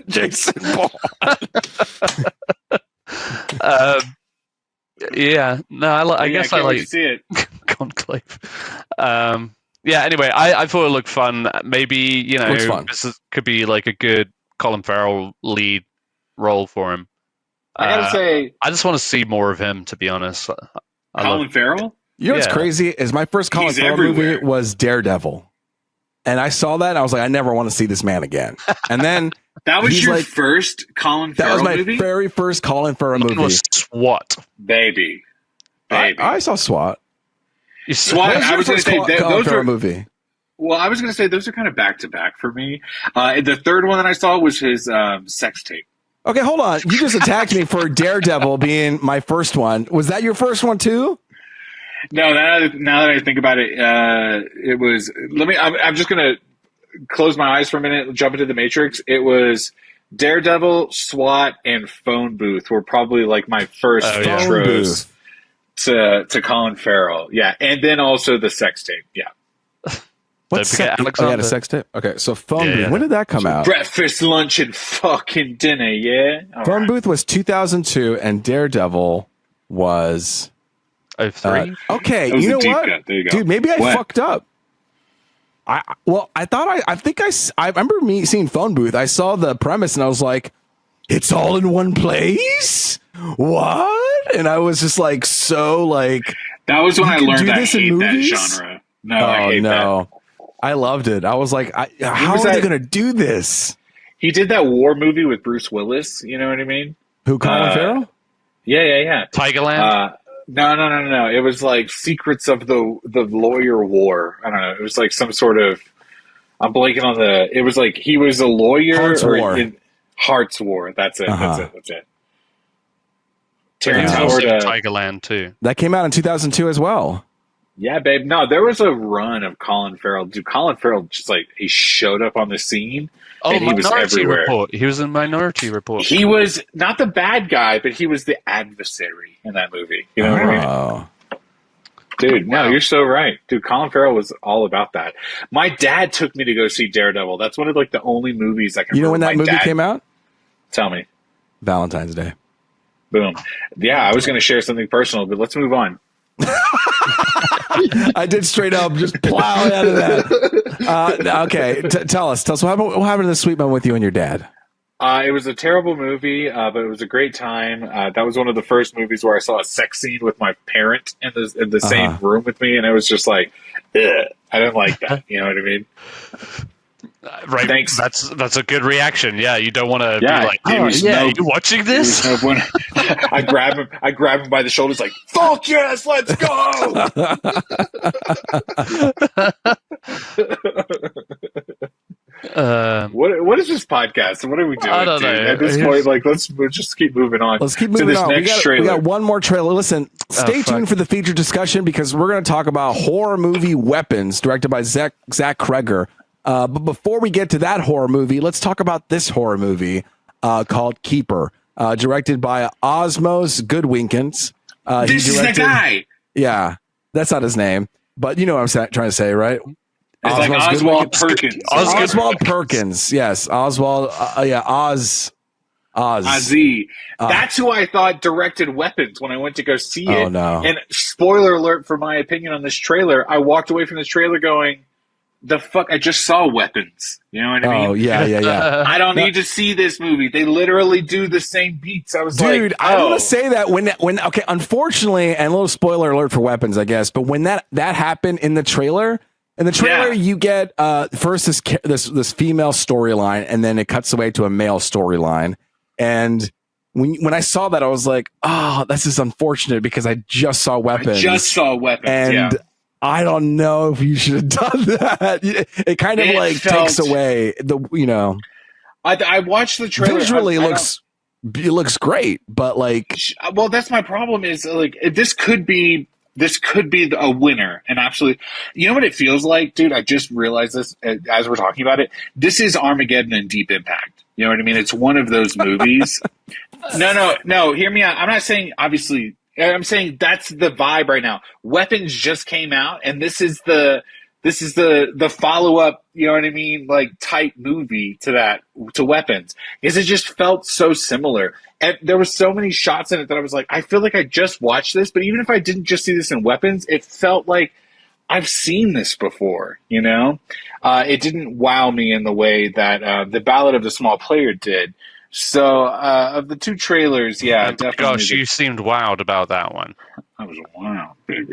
Jason Bourne. Yeah. No, I guess I like to see it. Conclave. Yeah. Anyway, I thought it looked fun. Maybe Looks fun. could be like a good Colin Farrell lead role for him. I gotta say, I just want to see more of him. To be honest, Colin Farrell. You know what's crazy is my first Colin He's Farrell everywhere. movie was Daredevil, and I saw that and I was like, I never want to see this man again. And then That was he's your like- first Colin that Farrell was my movie? very first Colin Farrell Mine movie. was SWAT. Baby. I saw SWAT. SWAT. What was I your was going to first say Colin those Farrell are. movie? Well, I was going to say those are kind of back to back for me. The third one that I saw was his sex tape. Okay, hold on. You just attacked me for Daredevil being my first one. Was that your first one too? No, now that I think about it, it was. I'm just going to close my eyes for a minute, jump into the Matrix. It was Daredevil, SWAT, and Phone Booth were probably like my first intros to Colin Farrell. Yeah, and then also the sex tape. Yeah. What's Don't forget Oh, Alexander. you had a sex tape? Okay, so Phone Yeah, Booth. yeah. When did that come out? Breakfast, lunch, and fucking dinner. Yeah. All Phone right. Booth was 2002, and Daredevil was 03? okay. That was You a know deep what, cut. There you go. dude? Maybe I What? fucked up. I remember me seeing Phone Booth. I saw the premise, and I was like, "It's all in one place." What? And I was just like, so like, That was when You I can learned do I this in hate that movies? genre. No, I oh hate that. no, I loved it. I was like, how was are they that- gonna do this? He did that war movie with Bruce Willis. You know what I mean? Who, Colin Farrell? Yeah. Tigerland? No. It was like Secrets of the Lawyer War. I don't know. It was like some sort of. I'm blanking on the. It was like he was a lawyer. Hearts War. Hearts War. That's it. Uh-huh. That's it. He Terrence was also Howard. in Tigerland too. That came out in 2002 as well. Yeah, babe. No, there was a run of Colin Farrell. Dude, Colin Farrell just like he showed up on the scene. Oh, And he was Minority everywhere. Report. He was in Minority Report. He was not the bad guy, but he was the adversary in that movie. You know what I mean? Oh. Dude, no, you're so right. Dude, Colin Farrell was all about that. My dad took me to go see Daredevil. That's one of like the only movies I can You know when remember that my movie dad- came out? Tell me. Valentine's Day. Boom. Yeah, I was going to share something personal, but let's move on. I did straight up just plow out of that. Okay, tell us what happened to the sweet moment with you and your dad? It was a terrible movie, but it was a great time. That was one of the first movies where I saw a sex scene with my parent in the same room with me, and it was just like, ugh, I didn't like that. You know what I mean? Right. Thanks. That's a good reaction. Yeah, you don't want to Yeah, be like, it oh was yeah, no- you watching There was this? no point. I grab him by the shoulders, like, fuck yes, let's go. What is this podcast? What are we doing, I don't dude? know. At this point, like, let's just keep moving on. Let's keep to moving this on. next We trailer. got one more trailer. Listen, stay fuck. tuned for the feature discussion because we're going to talk about horror movie Weapons, directed by Zach Cregger. But before we get to that horror movie, let's talk about this horror movie called Keeper, directed by Osmos Goodwinkins. This is the guy. Yeah, that's not his name, but you know what I'm trying to say, right? It's like Osmos Oswald Goodwinkins. Perkins. Oswald Perkins. Yes, Oswald. Oz. Ozzy. That's who I thought directed Weapons when I went to go see it. Oh, no. And spoiler alert for my opinion on this trailer, I walked away from this trailer going, the fuck, I just saw Weapons. You know what I mean? Oh yeah. I don't need to see this movie. They literally do the same beats. I was Dude, like, I oh. want to say that when okay, unfortunately, and a little spoiler alert for Weapons, I guess, but when that happened in the trailer, you get first this female storyline, and then it cuts away to a male storyline. And when I saw that, I was like, oh, this is unfortunate because I just saw Weapons. And and I don't know if you should have done that. It kind of takes away the, I watched the trailer. visually it looks great, but like, well, that's my problem is like this could be a winner and absolutely. You know what it feels like, dude? I just realized this as we're talking about it. This is Armageddon and Deep Impact. You know what I mean? It's one of those movies. No. Hear me out. I'm not saying obviously. I'm saying that's the vibe right now. Weapons just came out, and this is the follow up. You know what I mean? Like type movie to Weapons, because it just felt so similar. And there were so many shots in it that I was like, I feel like I just watched this. But even if I didn't just see this in Weapons, it felt like I've seen this before, you know? It didn't wow me in the way that the Ballad of the Small Player did. So, of the two trailers, yeah, definitely. Gosh, you seemed wowed about that one. I was wow, baby.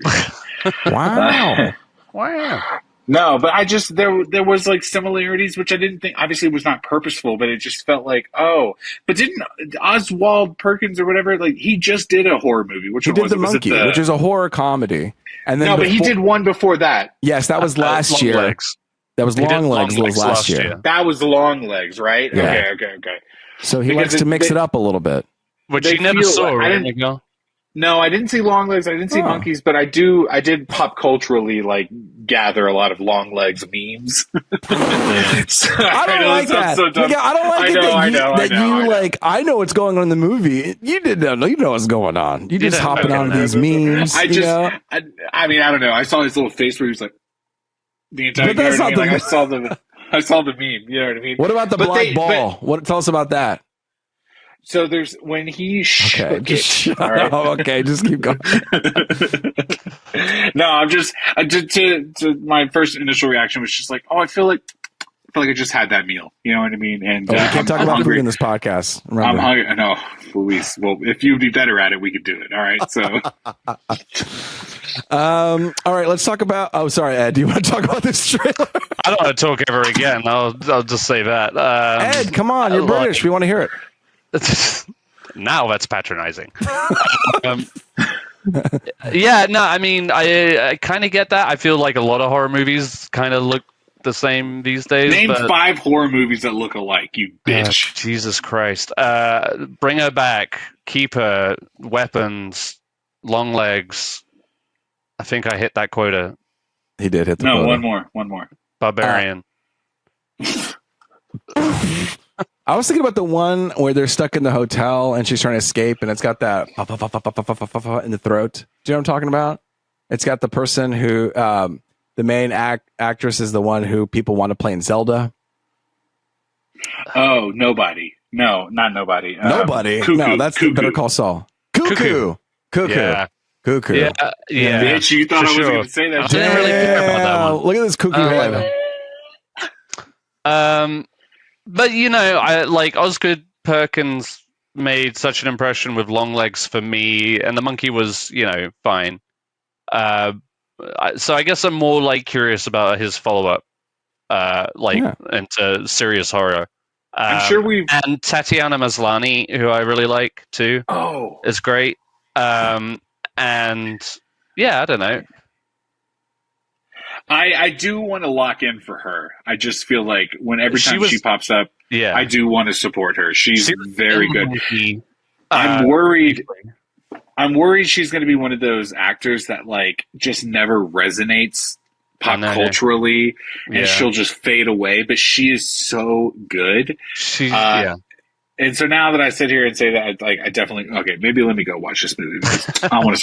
Wow. Wow. No, but there was like similarities, which I didn't think obviously was not purposeful, but it just felt like, oh, but didn't Oswald Perkins or whatever, like he just did a horror movie, which He one did was The it? Was it Monkey, which is a horror comedy. And then no, but he did one before that. Yes, that was last year. Legs. That was Long Legs was last year. That was Long Legs, right? Yeah. Okay. So he likes to mix it up a little bit. Which you never saw, right, Miguel? No, I didn't see Long Legs. I didn't see Monkeys, but I did pop culturally like gather a lot of Long Legs memes. So, I don't like that. So Miguel, I don't like that you like. I know what's going on in the movie. You didn't know. You know what's going on. You just hopping on these memes. I mean, I don't know. I saw his little face where he was like the entire. But that's not the. Like, I saw the meme. You know what I mean? What about the black ball? Tell us about that. So there's when he shook it. Right? Okay, just keep going. No, I'm just to my first initial reaction was just like, oh, I feel like I just had that meal. You know what I mean? And we can't talk about food in this podcast. Remember. I'm hungry. No, Luis. Well, if you'd be better at it, we could do it. All right. So. All right. Let's talk about. Oh, sorry, Ed. Do you want to talk about this trailer? I don't want to talk ever again. I'll just say that. Ed, come on. You're British. We want to hear it. Now that's patronizing. Yeah, no, I mean, I kind of get that. I feel like a lot of horror movies kind of look the same these days. Name 5 horror movies that look alike, you bitch. Jesus Christ. Bring Her Back, Keep Her, Weapons, Long Legs. I think I hit that quota. He did hit the quota. No, one more. Barbarian. I was thinking about the one where they're stuck in the hotel and she's trying to escape, and it's got that in the throat. Do you know what I'm talking about? It's got the person who, the main actress is the one who people want to play in Zelda. Oh, Nobody. No, not Nobody. Nobody. Cuckoo. No, that's Cuckoo. Better Call Saul. Cuckoo. Yeah. Cuckoo. Yeah. Bitch, you thought I was going to say that. I didn't really care about that one. Look at this cuckoo head. But you know, I like Osgood Perkins made such an impression with Long Legs for me, and the monkey was, you know, fine. So I guess I'm more like curious about his follow-up, into serious horror. I'm sure and Tatiana Maslany, who I really like too, is great. And yeah, I don't know. I do want to lock in for her. I just feel like every time she pops up, I do want to support her. She's very good. I'm worried she's going to be one of those actors that like just never resonates pop culturally, and she'll just fade away. But she is so good. And so now that I sit here and say that, I definitely maybe let me go watch this movie because I want to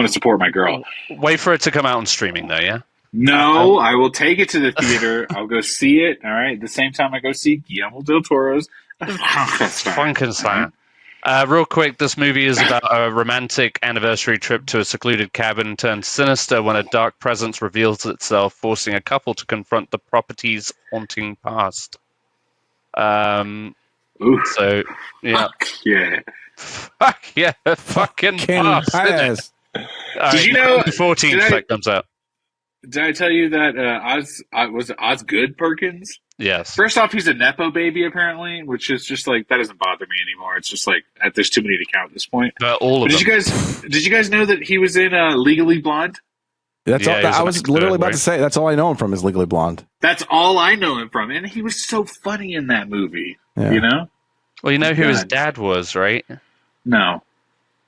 support my girl. Wait for it to come out on streaming, though. Yeah. No, I will take it to the theater. I'll go see it. All right. At the same time, I go see Guillermo del Toro's Frankenstein. Real quick, this movie is about a romantic anniversary trip to a secluded cabin turned sinister when a dark presence reveals itself, forcing a couple to confront the property's haunting past. So, yeah. Fuck yeah. Fucking past. Did you know? 14th that comes out. Did I tell you that Osgood Perkins? Yes. First off, he's a Nepo baby, apparently, which is just like, that doesn't bother me anymore. It's just like, there's too many to count at this point. Did you guys know that he was in Legally Blonde? That's all. I was literally about to say, that's all I know him from is Legally Blonde. That's all I know him from. And he was so funny in that movie, you know? Well, you know who his dad was, right? No.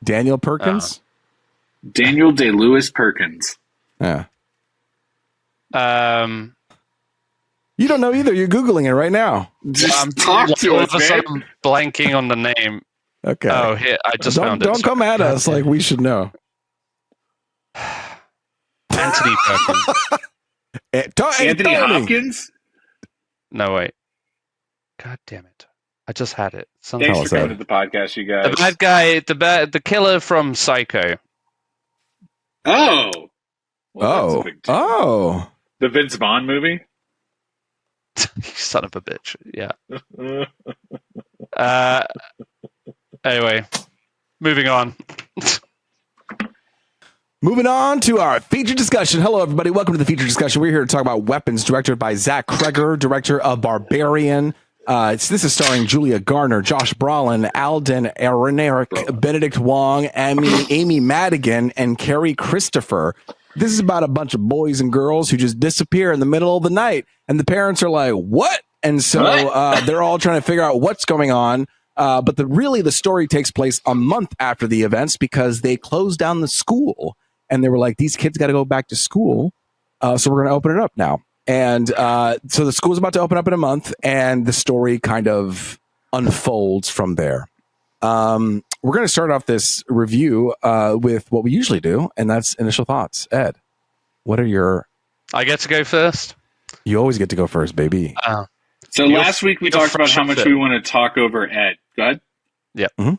Daniel Perkins? Daniel Day-Lewis Perkins. Yeah. You don't know either. You're Googling it right now. Just talk to us, man. I'm blanking on the name. Okay. Oh, here, I just found it. Don't come at us like we should know. Anthony Perkins. Anthony Hopkins? No, wait. God damn it. I just had it. Thanks for coming to the podcast, you guys. The bad guy, the killer from Psycho. Oh. Well, that's a big deal. Oh. The Vince Vaughn movie? You son of a bitch. Yeah. Anyway, moving on. Moving on to our feature discussion. Hello, everybody. Welcome to the feature discussion. We're here to talk about Weapons, directed by Zach Cregger, director of Barbarian. This is starring Julia Garner, Josh Brolin, Alden Ehrenreich, Benedict Wong, Amy Madigan, and Cary Christopher. This is about a bunch of boys and girls who just disappear in the middle of the night, and the parents are like, "What?" And so they're all trying to figure out what's going on. But the story takes place a month after the events because they closed down the school. And they were like, these kids got to go back to school. So we're going to open it up now. And so the school's about to open up in a month. And the story kind of unfolds from there. We're going to start off this review with what we usually do. And that's initial thoughts. Ed, what are your... I get to go first? You always get to go first, baby. So last week we talked about how much we want to talk over Ed. Go ahead. Yeah. Mm-hmm.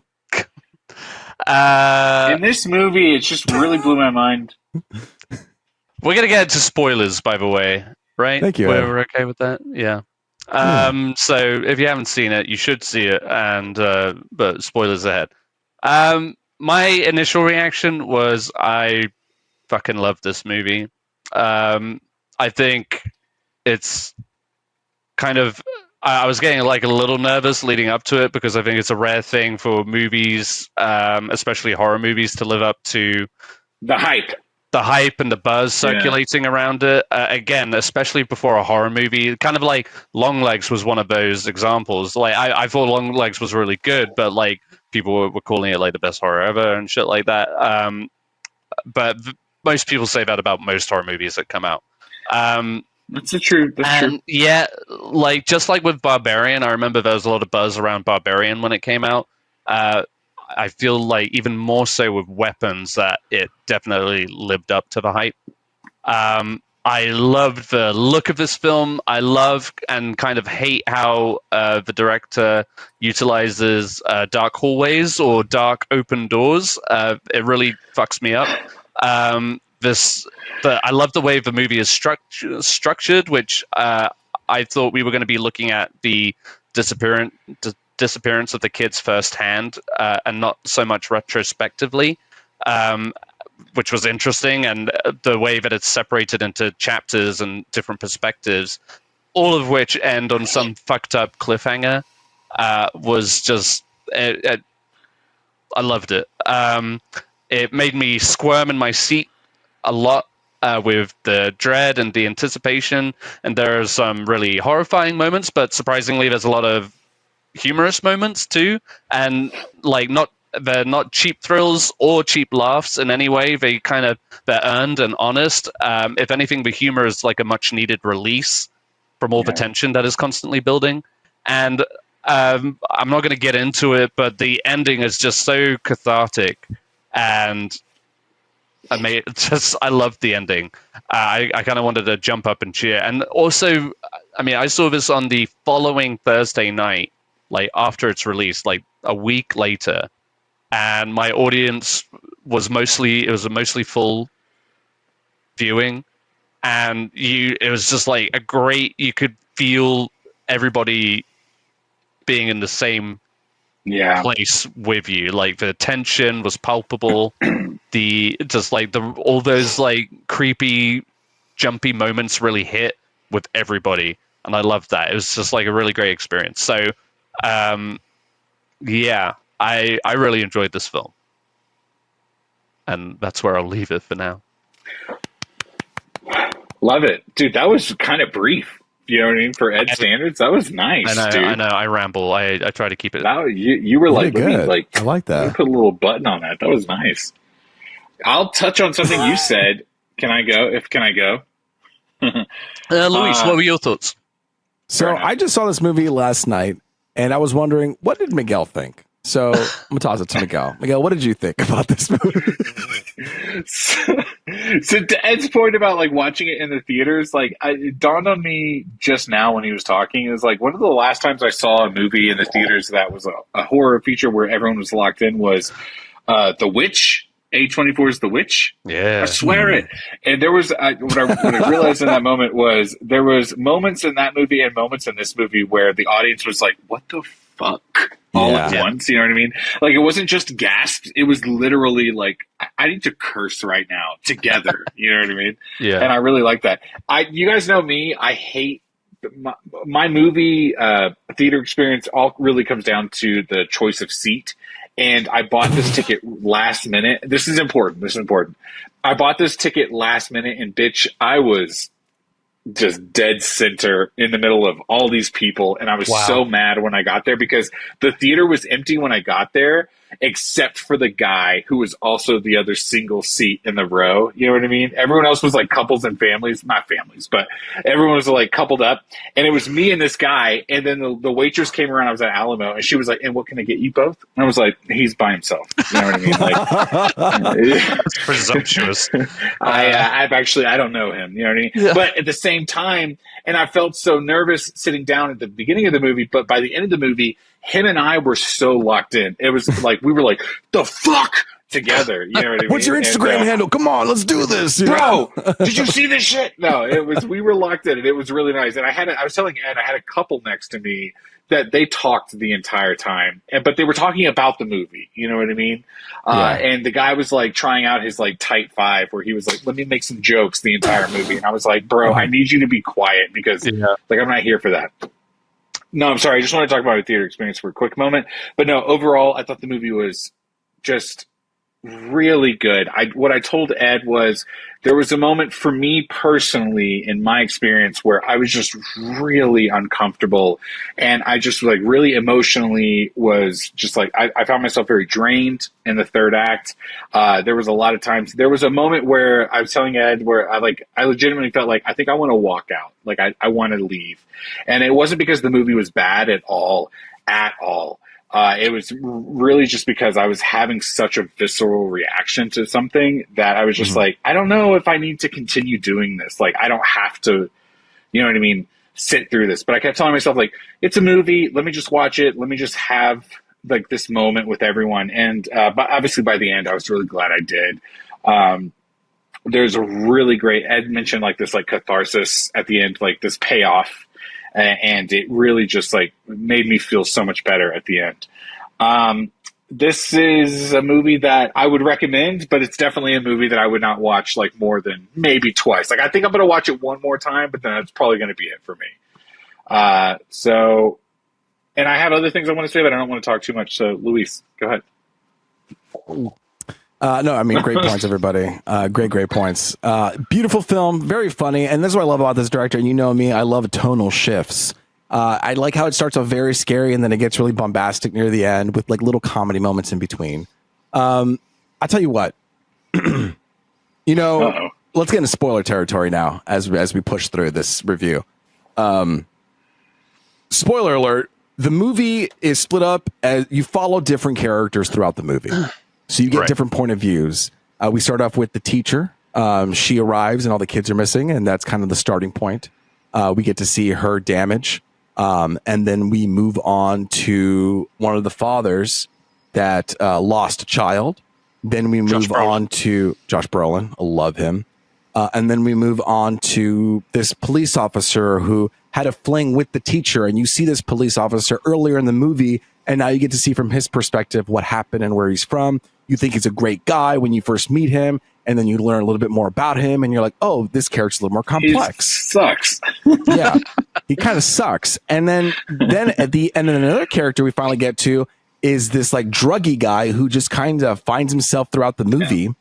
In this movie, it just really blew my mind. We're gonna get to spoilers, by the way, right? Thank you. We're okay with that, yeah. So if you haven't seen it, you should see it, and but spoilers ahead. My initial reaction was I fucking love this movie. I think it's kind of. I was getting like a little nervous leading up to it because I think it's a rare thing for movies, especially horror movies, to live up to the hype and the buzz circulating around it. Again, especially before a horror movie, kind of like Longlegs was one of those examples. Like I thought Longlegs was really good, but like people were calling it like the best horror ever and shit like that. But most people say that about most horror movies that come out. That's true. Yeah, like just like with Barbarian, I remember there was a lot of buzz around Barbarian when it came out. I feel like even more so with Weapons that it definitely lived up to the hype. I loved the look of this film. I love and kind of hate how the director utilizes dark hallways or dark open doors. It really fucks me up. I love the way the movie is structured, which I thought we were going to be looking at the disappearance of the kids firsthand and not so much retrospectively, which was interesting. And the way that it's separated into chapters and different perspectives, all of which end on some fucked up cliffhanger, was just... I loved it. It made me squirm in my seat a lot with the dread and the anticipation, and there are some really horrifying moments, but surprisingly there's a lot of humorous moments too, and like they're not cheap thrills or cheap laughs in any way. They're earned and honest. If anything, the humor is like a much needed release from all the tension that is constantly building. And I'm not going to get into it, but the ending is just so cathartic, and I loved the ending. I kind of wanted to jump up and cheer. And also, I mean, I saw this on the following Thursday night, like after its release, like a week later, and my audience was a mostly full viewing, and it was just like you could feel everybody being in the same place with you. Like the tension was palpable. All those like creepy, jumpy moments really hit with everybody, and I loved that. It was just like a really great experience. So, I really enjoyed this film, and that's where I'll leave it for now. Love it, dude. That was kind of brief. You know what I mean? For Ed standards, that was nice. I know. I ramble. I try to keep it. You were like, good. I like that. You put a little button on that. That was nice. I'll touch on something you said. Can I go? Can I go? Luis, what were your thoughts? So I just saw this movie last night, and I was wondering, what did Miguel think? So I'm going to toss it to Miguel. Miguel, what did you think about this movie? So to Ed's point about like watching it in the theaters, like it dawned on me just now when he was talking. It was like one of the last times I saw a movie in the theaters that was a horror feature where everyone was locked in was The Witch A24 is The Witch. Yeah. I swear it. And there was, what I realized in that moment was there was moments in that movie and moments in this movie where the audience was like, what the fuck? All at once, you know what I mean? Like, it wasn't just gasps. It was literally like, I need to curse right now together. You know what I mean? Yeah. And I really like that. You guys know me. I hate my movie theater experience. All really comes down to the choice of seat. And I bought this ticket last minute. This is important. I bought this ticket last minute, and bitch, I was just dead center in the middle of all these people. And I was so mad when I got there because the theater was empty when I got there, except for the guy who was also the other single seat in the row. You know what I mean? Everyone else was like couples and families, not families, but everyone was like coupled up. And it was me and this guy. And then the waitress came around. I was at Alamo, and she was like, and what can I get you both? And I was like, he's by himself. You know what I mean? Like, That's presumptuous. I don't know him. You know what I mean? Yeah. But at the same time, and I felt so nervous sitting down at the beginning of the movie, but by the end of the movie, him and I were so locked in. It was like, we were like, the fuck together. You know what I mean? What's your Instagram handle? Come on, let's do this. Bro, did you see this shit? No, we were locked in, and it was really nice. And I was telling Ed, I had a couple next to me that they talked the entire time, but they were talking about the movie. You know what I mean? And the guy was like trying out his like tight five, where he was like, let me make some jokes the entire movie. And I was like, bro, I need you to be quiet because like, I'm not here for that. No, I'm sorry. I just want to talk about a theater experience for a quick moment. But no, overall, I thought the movie was just really good. What I told Ed was there was a moment for me personally in my experience where I was just really uncomfortable, and I just like really emotionally was just like I found myself very drained in the third act. There was a lot of times. There was a moment where I was telling Ed where I legitimately felt like I think I want to walk out. Like I want to leave, and it wasn't because the movie was bad at all. It was really just because I was having such a visceral reaction to something that I was just like, I don't know if I need to continue doing this. Like, I don't have to, you know what I mean, sit through this. But I kept telling myself, like, it's a movie. Let me just watch it. Let me just have, like, this moment with everyone. And but obviously by the end, I was really glad I did. There's a really great, Ed mentioned, like, this, like, catharsis at the end, like, this payoff. And it really just like made me feel so much better at the end. This is a movie that I would recommend, but it's definitely a movie that I would not watch like more than maybe twice. Like I think I'm going to watch it one more time, but then that's probably going to be it for me. And I have other things I want to say, but I don't want to talk too much. So Luis, go ahead. No, I mean, great points, everybody. Great points. Beautiful film, very funny. And this is what I love about this director. And you know me, I love tonal shifts. I like how it starts off very scary and then it gets really bombastic near the end with like little comedy moments in between. I'll tell you what, let's get into spoiler territory now as we push through this review. Spoiler alert. The movie is split up as you follow different characters throughout the movie. So you get different point of views. We start off with the teacher. She arrives and all the kids are missing, and that's kind of the starting point. We get to see her damage. And then we move on to one of the fathers that lost a child. Then we move on to Josh Brolin. I love him. And then we move on to this police officer who had a fling with the teacher. And you see this police officer earlier in the movie, and now you get to see from his perspective what happened and where he's from. You think he's a great guy when you first meet him, and then you learn a little bit more about him, and you're like, oh, this character's a little more complex. He sucks. Yeah, he kind of sucks. And then at the end, another character we finally get to is this like druggy guy who just kind of finds himself throughout the movie.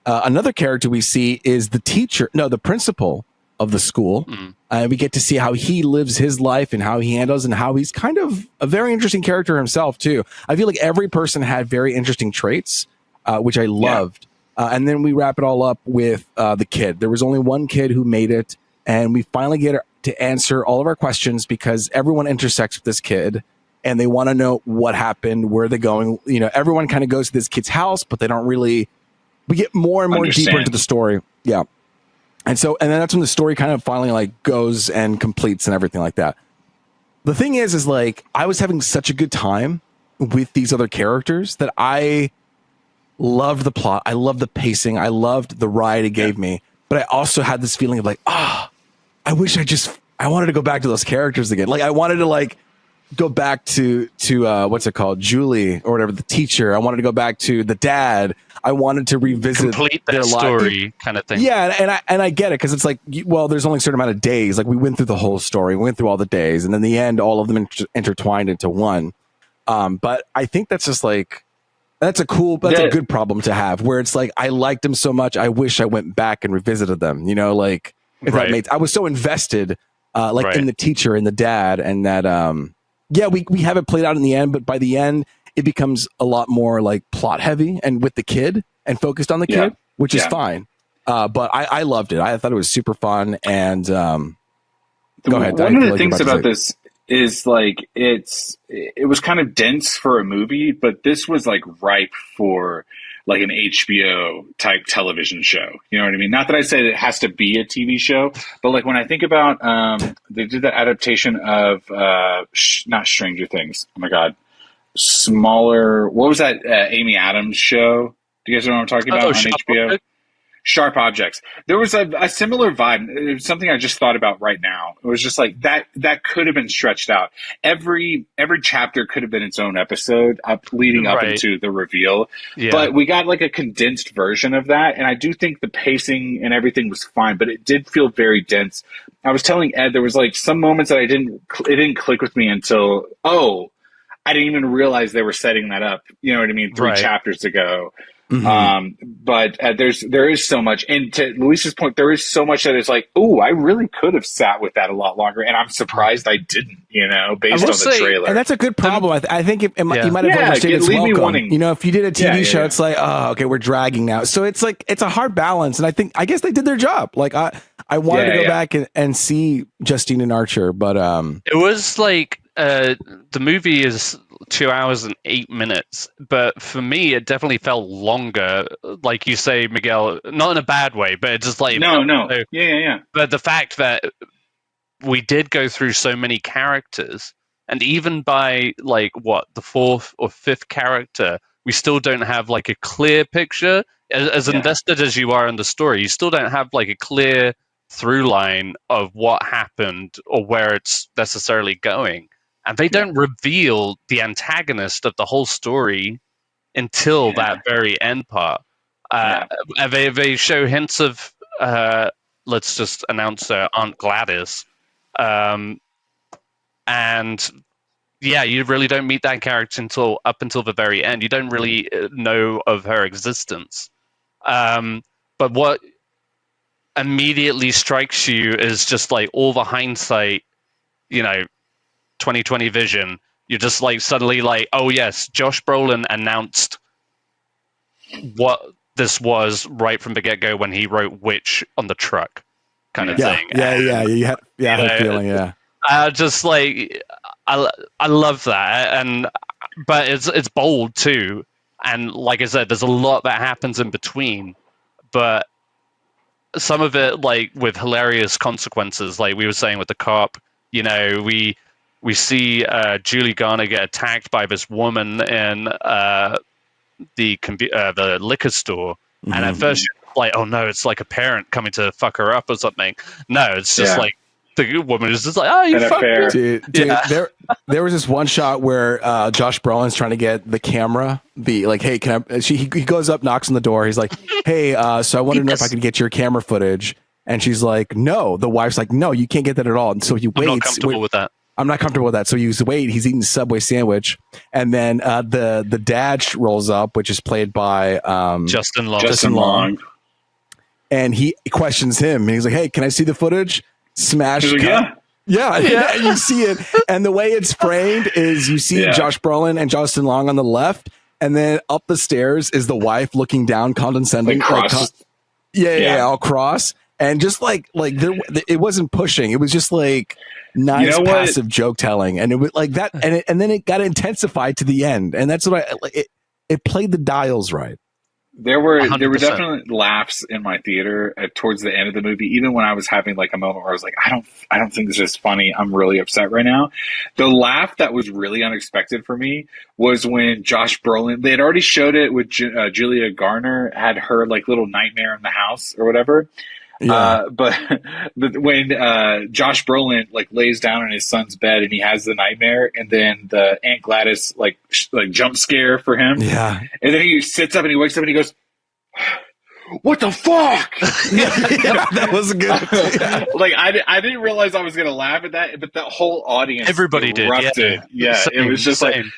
Yeah. Another character we see is the principal of the school. We get to see how he lives his life and how he handles and how he's kind of a very interesting character himself too. I feel like every person had very interesting traits, which I loved. And then we wrap it all up with the kid. There was only one kid who made it, and we finally get to answer all of our questions because everyone intersects with this kid and they want to know what happened, where they're going. You know, everyone kind of goes to this kid's house, but they don't really, we get more and more deeper into the story. Yeah. And then that's when the story kind of finally like goes and completes and everything like that. The thing is like I was having such a good time with these other characters that I loved the plot. I loved the pacing. I loved the ride it gave me. But I also had this feeling of like, I wish I wanted to go back to those characters again. Like I wanted to like go back to what's it called? Julie or whatever, the teacher. I wanted to go back to the dad. I wanted to revisit complete their that story kind of thing. Yeah, and I get it because it's like, well, there's only a certain amount of days. Like we went through the whole story, we went through all the days, and in the end, all of them intertwined into one. But I think that's just like that's a good problem to have. Where it's like I liked them so much, I wish I went back and revisited them. You know, like if that made. I was so invested, in the teacher and the dad, and that we have it played out in the end, but by the end, it becomes a lot more like plot heavy and with the kid and focused on the kid, which is fine. But I loved it. I thought it was super fun. And go ahead. One of the things about this is like it was kind of dense for a movie, but this was like ripe for like an HBO type television show. You know what I mean? Not that I said it has to be a TV show, but like when I think about they did the adaptation of not Stranger Things. Oh my God. Smaller. What was that Amy Adams show? Do you guys know what I'm talking about on HBO? Object? Sharp Objects. There was a similar vibe. It was something I just thought about right now. It was just like that could have been stretched out. Every chapter could have been its own episode leading up into the reveal. Yeah. But we got like a condensed version of that. And I do think the pacing and everything was fine, but it did feel very dense. I was telling Ed, there was like some moments that it didn't click with me until, I didn't even realize they were setting that up. You know what I mean? 3 chapters ago. Mm-hmm. But there is so much, and to Luis's point, there is so much that is like, I really could have sat with that a lot longer, and I'm surprised I didn't. You know, based on the trailer, and that's a good problem. I think you might have understood its welcome. You know, if you did a TV show, it's like, okay, we're dragging now. So it's like it's a hard balance, and I guess they did their job. Like I wanted to go back and see Justine and Archer, but it was like the movie is 2 hours and 8 minutes, but for me it definitely felt longer, like you say, Miguel, not in a bad way, but it's just like but the fact that we did go through so many characters, and even by like the 4th or 5th character, we still don't have like a clear picture. As invested as you are in the story, you still don't have like a clear through line of what happened or where it's necessarily going. And they don't reveal the antagonist of the whole story until that very end part. They show hints of, let's just announce Aunt Gladys. And you really don't meet that character up until the very end. You don't really know of her existence. But what immediately strikes you is just like all the hindsight, 2020 vision. You're just like suddenly like, oh yes, Josh Brolin announced what this was right from the get-go when he wrote Witch on the truck kind of thing. You had a feeling, just like I love that, but it's bold too, and like I said, there's a lot that happens in between, but some of it like with hilarious consequences, like we were saying with the cop. We see Julie Garner get attacked by this woman in the liquor store, and at first you're like, oh no, it's like a parent coming to fuck her up or something. No, it's just like the woman is just like, oh, you fucked her. Dude, there was this one shot where Josh Brolin's trying to get the camera. Hey, can I? He goes up, knocks on the door. He's like, hey, so I wanted to know if I could get your camera footage. And she's like, no. The wife's like, no, you can't get that at all. And so he waits. I'm not comfortable with that. I'm not comfortable with that. So he's eating a Subway sandwich. And then the dad rolls up, which is played by Justin Long. Justin Long. And he questions him. And he's like, hey, can I see the footage? Smash. Like, yeah. You see it. And the way it's framed is you see Josh Brolin and Justin Long on the left. And then up the stairs is the wife looking down, condescending. All cross. And just like it wasn't pushing. It was just like nice passive joke telling, and it was like that, and then it got intensified to the end, and that's what it played the dials right. There were 100%. definitely laughs in my theater towards the end of the movie, even when I was having like a moment where I was like, I don't think this is funny. I'm really upset right now. The laugh that was really unexpected for me was when Josh Brolin, they had already showed it with Julia Garner, had her like little nightmare in the house or whatever. Yeah. But when Josh Brolin like lays down in his son's bed and he has the nightmare, and then the Aunt Gladys like jump scare for him, Yeah. and then he sits up and he wakes up and he goes, "What the fuck?" Yeah, that was good. Yeah. Like I didn't realize I was gonna laugh at that, but the whole audience Everybody did. erupted. Yeah, Same, it was just like. same.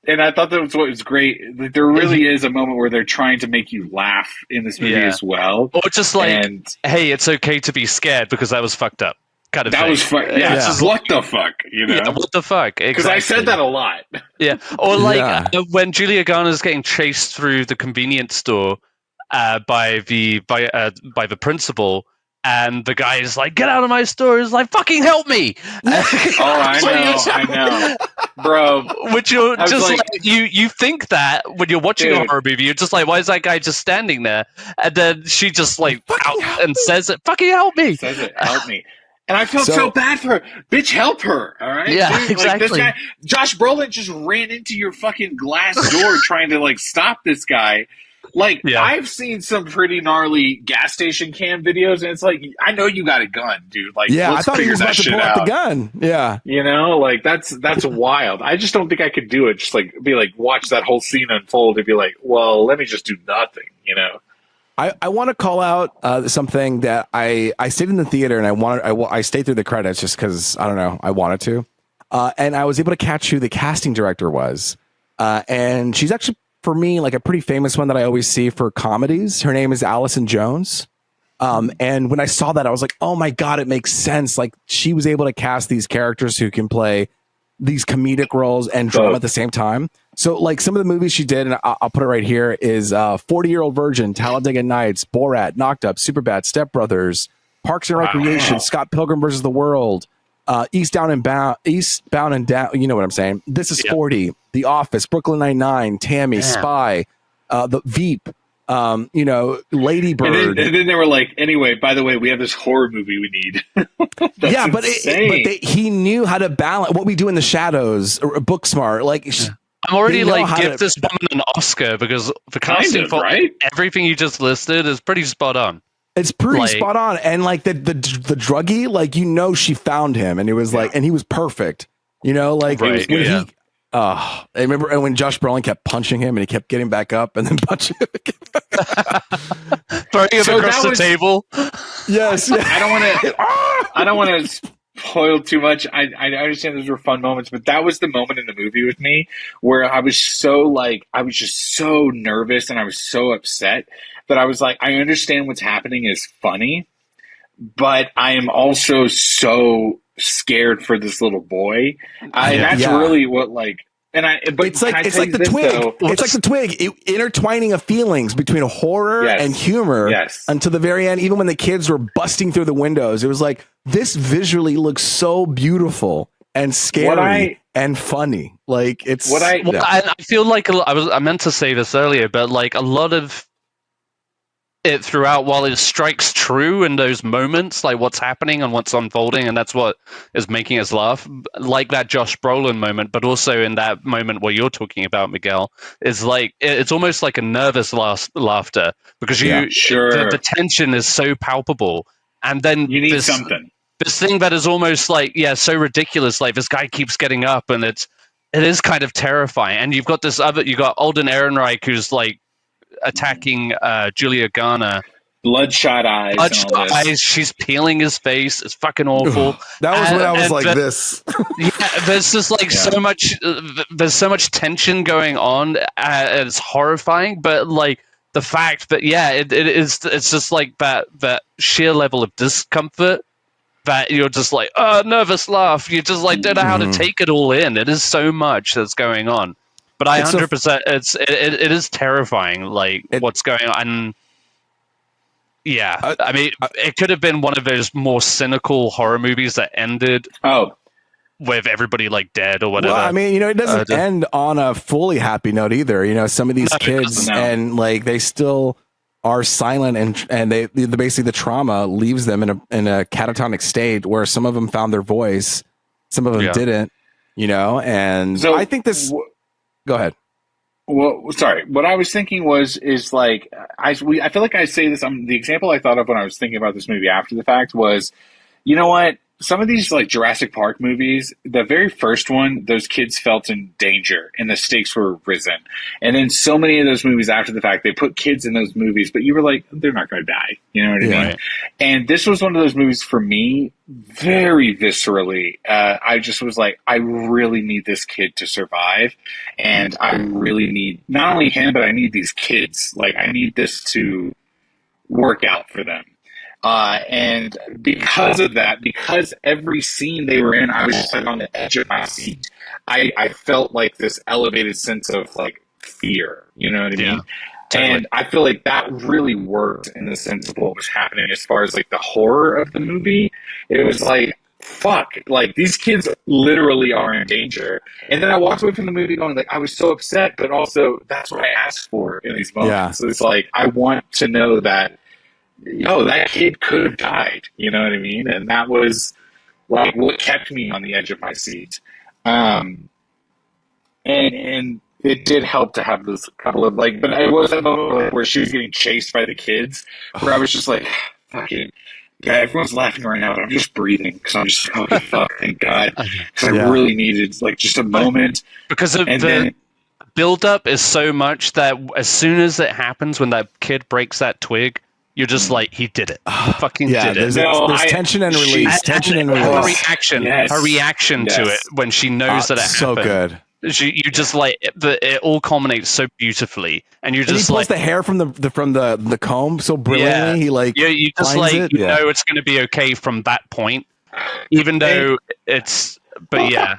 And I thought that was what was great. Like, there really is a moment where they're trying to make you laugh in this movie as well. Or just like, And hey, it's okay to be scared because that was fucked up. Kind of that thing. was fun. Yeah, Yeah. it's what the fuck, you know? Yeah, what the fuck? Because Exactly. I said that a lot. Yeah, or like Yeah. when Julia Garner's getting chased through the convenience store by the principal, and the guy is like, "Get out of my store!" He's like, "Fucking help me!" Oh, I know, bro. Which you're I was just like- like, you think that when you're watching a Dude. horror movie, you're just like, why is that guy just standing there? And then she just like out and says it, "Fucking help me!" Says it, help me. And I felt So- so bad for her. Bitch, help her. All right. Yeah, Dude, like, this exactly. guy, Josh Brolin just ran into your fucking glass door trying to like stop this guy. Like, Yeah. I've seen some pretty gnarly gas station cam videos, and it's like, I know you got a gun, dude. Like, Yeah, I let's thought he figure was that about to shit pull out out. the gun. Yeah. You know, like that's wild. I just don't think I could do it. Just like be like, watch that whole scene unfold and be like, well, let me just do nothing. You know. I want to call out something that I stayed in the theater and I stayed through the credits just because I don't know, I wanted to, and I was able to catch who the casting director was, and she's actually for me like a pretty famous one that I always see for comedies. Her name is Allison Jones, and when I saw that I was like, oh my god, it makes sense. Like she was able to cast these characters who can play these comedic roles and drama at the same time. So like some of the movies she did, and I'll put it right here, is 40-Year-Old Virgin, Talladega Nights, Borat, Knocked Up, Superbad, Step Brothers, Parks and Recreation, Scott Pilgrim versus the World, Eastbound and Down, you know what I'm saying? This is 40, The Office, Brooklyn Nine-Nine, Tammy, Spy, the Veep, Lady Bird. And then they were like, anyway, by the way, we have this horror movie we need. That's Yeah, but insane. he knew how to balance What We Do in the Shadows, or Booksmart, like. I'm already They know like how give to- this woman an Oscar because the Kind casting of, for right? everything you just listed is pretty spot on. It's pretty Like- spot on, and like the druggie, like she found him, and it was like, and he was perfect, like Right, when yeah. I remember, and when Josh Brolin kept punching him, and he kept getting back up, and then punching him again. Throwing him So across that the was- table. Yes, yeah. I don't want to spoil too much. I understand those were fun moments, but that was the moment in the movie with me where I was just so nervous and I was so upset that I was like, I understand what's happening is funny, but I am also so scared for this little boy. And that's Yeah. really what like. But It's like can I it's tell like you the this, twig. though? It's like the twig, intertwining of feelings between horror Yes. and humor. Yes. Until the very end, even when the kids were busting through the windows, it was like this visually looks so beautiful and scary and funny. Like it's Well, I feel like I meant to say this earlier, but like a lot of it throughout, while it strikes true in those moments, like what's happening and what's unfolding, and that's what is making us laugh, like that Josh Brolin moment, but also in that moment where you're talking about, Miguel, is like it's almost like a nervous laughter because the tension is so palpable, and then You need something. This thing that is almost like so ridiculous, like this guy keeps getting up, and it is kind of terrifying, and you got Alden Ehrenreich who's like attacking Julia Garner. Bloodshot eyes. Bloodshot eyes. She's peeling his face. It's fucking awful. That was when I was like this. Yeah, there's just like so much. There's so much tension going on. It's horrifying, but like the fact that it is. It's just like that sheer level of discomfort that you're just like nervous laugh. You just like don't know how to take it all in. It is so much that's going on. But I 100%, it is terrifying, like what's going on. And I mean, it could have been one of those more cynical horror movies that ended. Oh, with everybody like dead or whatever. Well, I mean, it doesn't end on a fully happy note either. Some of these kids and like they still are silent and they basically the trauma leaves them in a catatonic state where some of them found their voice, some of them didn't, and so I think this. Go ahead. Well, sorry. What I was thinking is like I feel like I say this. The example I thought of when I was thinking about this movie after the fact was, you know what? Some of these like Jurassic Park movies, the very first one, those kids felt in danger and the stakes were risen. And then so many of those movies after the fact, they put kids in those movies, but you were like, they're not going to die. You know what I mean? Right. And this was one of those movies for me, very viscerally. I just was like, I really need this kid to survive. And I really need not only him, but I need these kids. Like, I need this to work out for them. And because of that, because every scene they were in, I was just like on the edge of my seat. I felt like this elevated sense of like fear, you know what I mean? Totally. And I feel like that really worked in the sense of what was happening as far as like the horror of the movie. It was like, fuck, like these kids literally are in danger. And then I walked away from the movie going like, I was so upset, but also that's what I asked for in these moments. Yeah. So it's like, I want to know that, that kid could have died, you know what I mean? And that was like what kept me on the edge of my seat. And it did help to have this couple of like, but it was that moment where she was getting chased by the kids where I was just like, fucking, yeah, everyone's laughing right now, but I'm just breathing because I'm just like, oh, fuck, thank God. Because I really needed like just a moment. Because of the build-up is so much that as soon as it happens, when that kid breaks that twig, you're just like, he did it. He fucking did it. There's tension and release. Her reaction to it when she knows that it happened. So good. You just like it all culminates so beautifully, and you're just he pulls the hair from the comb so brilliantly. He like you just like it. Know it's going to be okay from that point, even though it's. But yeah,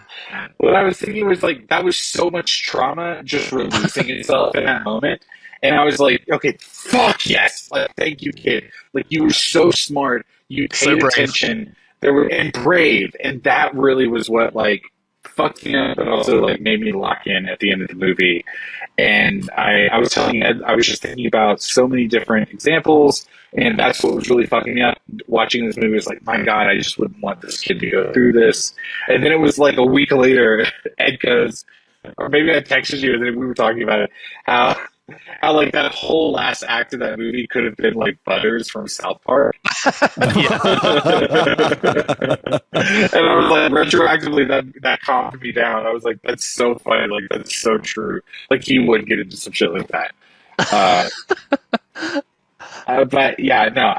what I was thinking was like that was so much trauma just releasing itself in that moment. And I was like, okay, fuck yes. Like, thank you, kid. Like, you were so smart. You paid attention. And brave. And that really was what, like, fucked me up, but also, like, made me lock in at the end of the movie. And I was telling Ed, I was just thinking about so many different examples. And that's what was really fucking me up. Watching this movie was like, my God, I just wouldn't want this kid to go through this. And then it was like a week later, Ed goes, or maybe I texted you and then we were talking about it, how like that whole last act of that movie could have been like Butters from South Park. And I was like, retroactively, that calmed me down. I was like, that's so funny. Like, that's so true. Like, he would get into some shit like that. But yeah, no,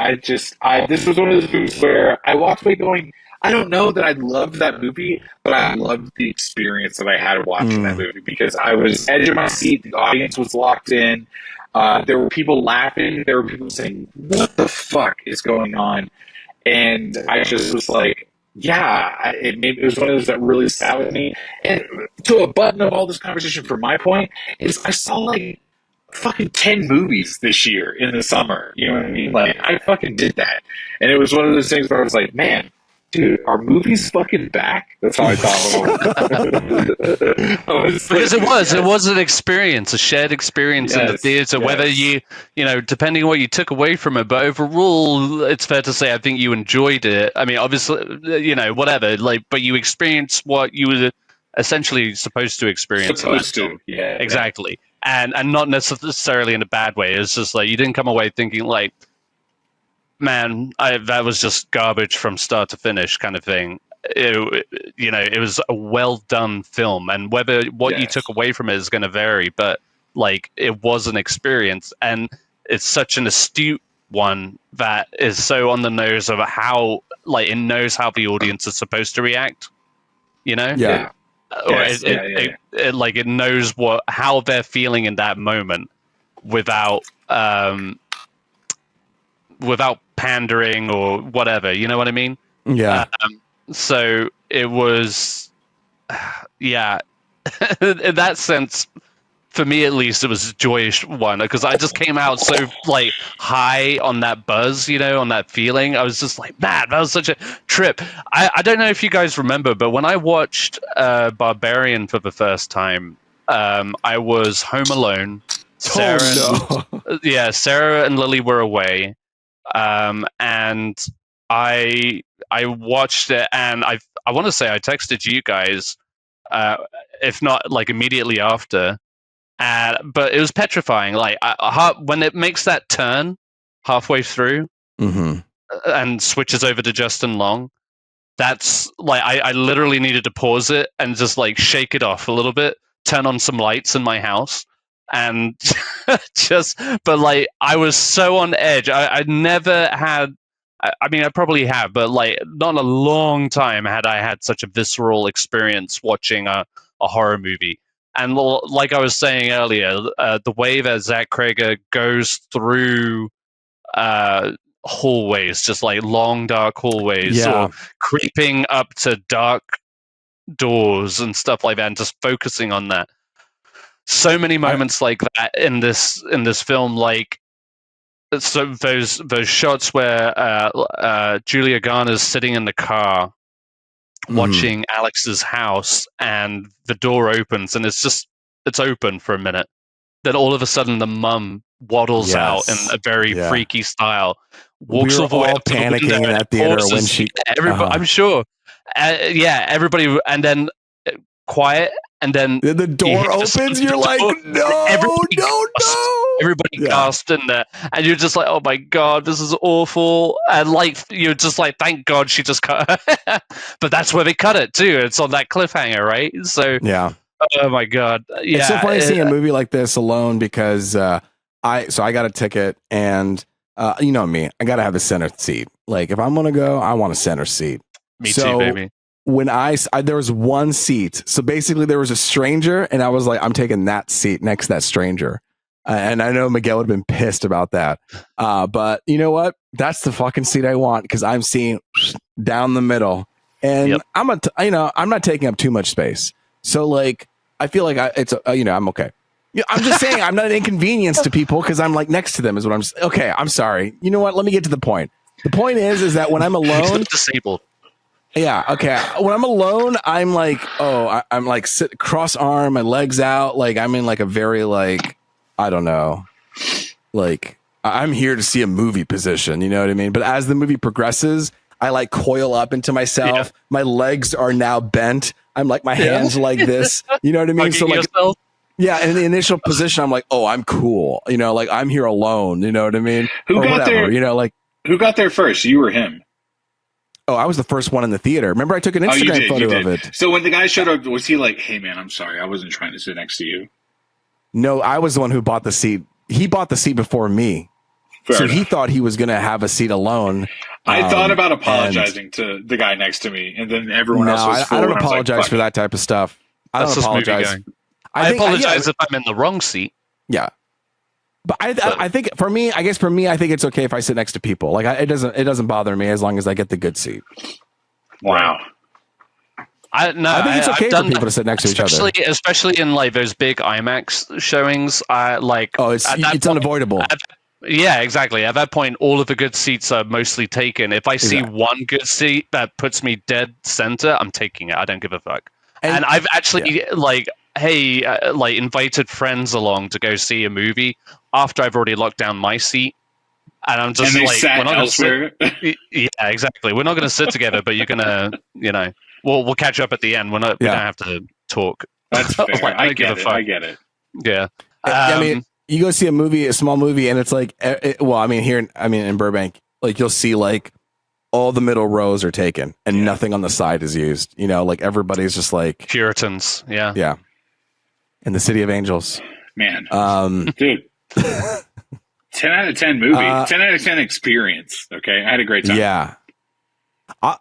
this was one of those movies where I walked away going, I don't know that I loved that movie, but I loved the experience that I had watching that movie because I was edge of my seat. The audience was locked in. There were people laughing. There were people saying, what the fuck is going on? And I just was like, yeah, it was one of those that really sat with me. And to a button of all this conversation from my point is I saw like fucking 10 movies this year in the summer. You know what I mean? Like, I fucking did that. And it was one of those things where I was like, man, dude, are movies fucking back? That's how I thought. Because it was an experience, a shared experience in the theater. Whether you depending on what you took away from it, but overall, it's fair to say I think you enjoyed it. I mean, obviously, whatever. Like, but you experienced what you were essentially supposed to experience. Exactly, and not necessarily in a bad way. It's just like you didn't come away thinking like, man, that was just garbage from start to finish kind of thing. It was a well done film, and whether what you took away from it is going to vary, but like it was an experience, and it's such an astute one that is so on the nose of how like it knows how the audience is supposed to react. It knows how they're feeling in that moment without pandering or whatever, you know what I mean? Yeah. So it was, in that sense, for me at least, it was a joyous one because I just came out so like high on that buzz, on that feeling. I was just like, man, that was such a trip. I don't know if you guys remember, but when I watched Barbarian for the first time, I was home alone. Sarah and Lily were away, and I watched it, and I want to say I texted you guys, if not like immediately after. But it was petrifying. Like when it makes that turn halfway through and switches over to Justin Long, that's like I literally needed to pause it and just like shake it off a little bit, turn on some lights in my house, and but like I was so on edge. I never had. I mean, I probably have, but like not in a long time had I had such a visceral experience watching a horror movie. And like I was saying earlier, the way that Zach Cregger goes through hallways, just like long, dark hallways, or creeping up to dark doors and stuff like that, and just focusing on that. So many moments like that in this film, like so those shots where Julia Garner's sitting in the car watching Alex's house, and the door opens, and it's open for a minute. Then all of a sudden, the mum waddles out in a very freaky style, walks we were all the way all up to the panicking window, in that theater when she. Everybody, I'm sure. Everybody, and then quiet, and then the door opens. You're like, no. Everybody gasped in there, and you're just like, "Oh my god, this is awful!" And like, you're just like, "Thank God she just cut." But that's where they cut it too. It's on that cliffhanger, right? So oh my god, it's so funny seeing a movie like this alone because I got a ticket, and you know me, I gotta have a center seat. Like if I'm gonna go, I want a center seat. Me too, baby. When there was one seat, so basically there was a stranger, and I was like, I'm taking that seat next to that stranger. And I know Miguel would have been pissed about that. But you know what? That's the fucking seat I want because I'm seeing down the middle, and I'm not taking up too much space. So like, I feel like I'm okay. I'm just saying I'm not an inconvenience to people because I'm like next to them is what I'm. Okay, I'm sorry. You know what? Let me get to the point. The point is that when I'm alone, disabled. Yeah. Okay. When I'm alone, I'm like, I'm like cross arm, my legs out, like I'm in like a very like. I don't know, like I'm here to see a movie position, you know what I mean? But as the movie progresses, I like coil up into myself. Yeah. My legs are now bent. I'm like, my hands like this, you know what I mean? So like, in the initial position, I'm like, oh, I'm cool. You know, like I'm here alone, you know what I mean? Who got there first? You or him? Oh, I was the first one in the theater. Remember I took an Instagram photo of it. So when the guy showed up, was he like, hey man, I'm sorry. I wasn't trying to sit next to you. No, I was the one who bought the seat. He bought the seat before me. Fair enough. He thought he was going to have a seat alone. I thought about apologizing to the guy next to me, and then everyone else was full. I don't apologize for that type of stuff. I don't apologize. I apologize if I'm in the wrong seat. Yeah. But I think for me, I think it's okay if I sit next to people. Like it doesn't bother me as long as I get the good seat. Wow. I think it's okay for people to sit next to each other, especially in like those big IMAX showings. It's unavoidable. Yeah, exactly. At that point, all of the good seats are mostly taken. If I see one good seat that puts me dead center, I'm taking it. I don't give a fuck. And I've actually invited friends along to go see a movie after I've already locked down my seat. And I'm just like, we're not elsewhere. Yeah, exactly. We're not going to sit together, but you're going to, we'll catch up at the end. We don't have to talk. That's fair. I get it. Yeah. I mean, you go see a small movie, and it's like, in Burbank, like you'll see like all the middle rows are taken, and nothing on the side is used. You know, like everybody's just like Puritans. Yeah. Yeah. In the City of Angels, man, dude. 10 out of 10 movie, 10 out of 10 experience. Okay, I had a great time. Yeah,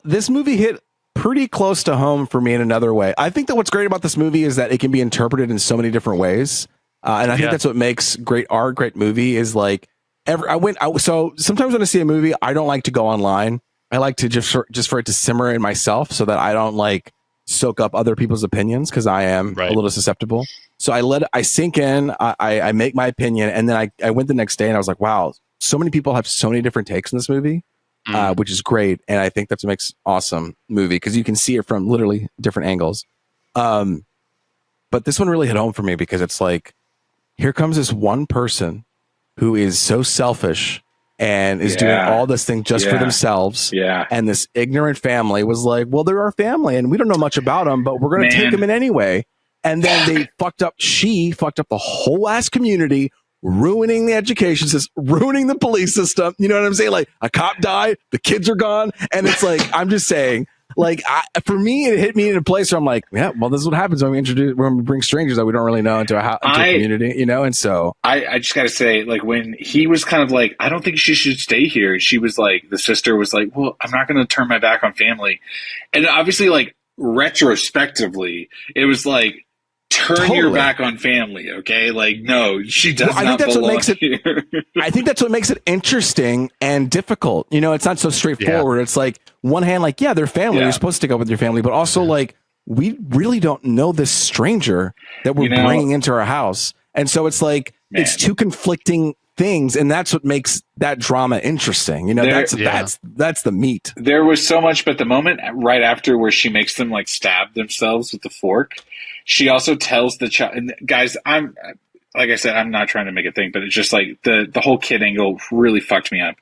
this movie hit pretty close to home for me in another way. I think that what's great about this movie is that it can be interpreted in so many different ways, and I think that's what makes great art, great movie is like. So sometimes when I see a movie, I don't like to go online. I like to just for it to simmer in myself, so that I don't like soak up other people's opinions because I am a little susceptible. So I sink in, I make my opinion, and then I went the next day and I was like, wow, so many people have so many different takes in this movie, which is great. And I think that's what makes awesome movie, because you can see it from literally different angles. But this one really hit home for me because it's like, here comes this one person who is so selfish and is doing all this thing just for themselves. Yeah. And this ignorant family was like, well, they're our family and we don't know much about them, but we're going to take them in anyway. And then they she fucked up the whole ass community, ruining the education system, ruining the police system. You know what I'm saying? Like, a cop died, the kids are gone. And it's like, I'm just saying, like, for me, it hit me in a place where I'm like, yeah, well, this is what happens when we bring strangers that we don't really know into a community, you know? And so I just got to say, like, when he was kind of like, I don't think she should stay here. She was like, the sister was like, well, I'm not going to turn my back on family. And obviously, like, retrospectively, it was like, turn your back on family, okay? Like, no, she does not belong here. I think that's what makes it interesting and difficult. You know, it's not so straightforward. It's like, one hand, like, yeah, they're family. You're supposed to stick up with your family, but also, like, we really don't know this stranger that we're bringing into our house. And so it's like, it's two conflicting things, and that's what makes that drama interesting. You know, that's the meat. There was so much, but the moment right after where she makes them like stab themselves with the fork, she also tells the child, and guys, like I said, I'm not trying to make a thing, but it's just like the whole kid angle really fucked me up.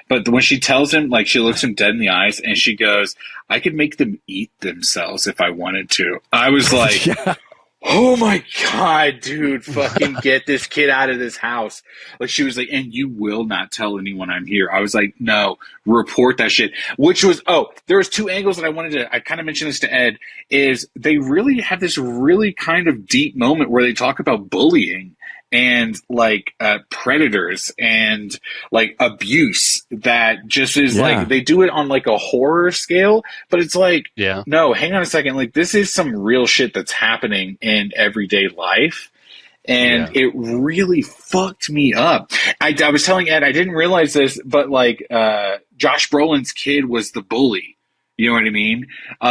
But when she tells him, like, she looks him dead in the eyes and she goes, I could make them eat themselves if I wanted to. I was like, oh my God, dude, fucking get this kid out of this house. Like, she was like, and you will not tell anyone I'm here. I was like, no, report that shit. Which was, there was two angles that I kind of mentioned this to Ed, is they really have this really kind of deep moment where they talk about bullying and like predators and like abuse that just is like, they do it on like a horror scale, but it's like, no, hang on a second. Like, this is some real shit that's happening in everyday life. And it really fucked me up. I was telling Ed, I didn't realize this, but like Josh Brolin's kid was the bully. You know what I mean?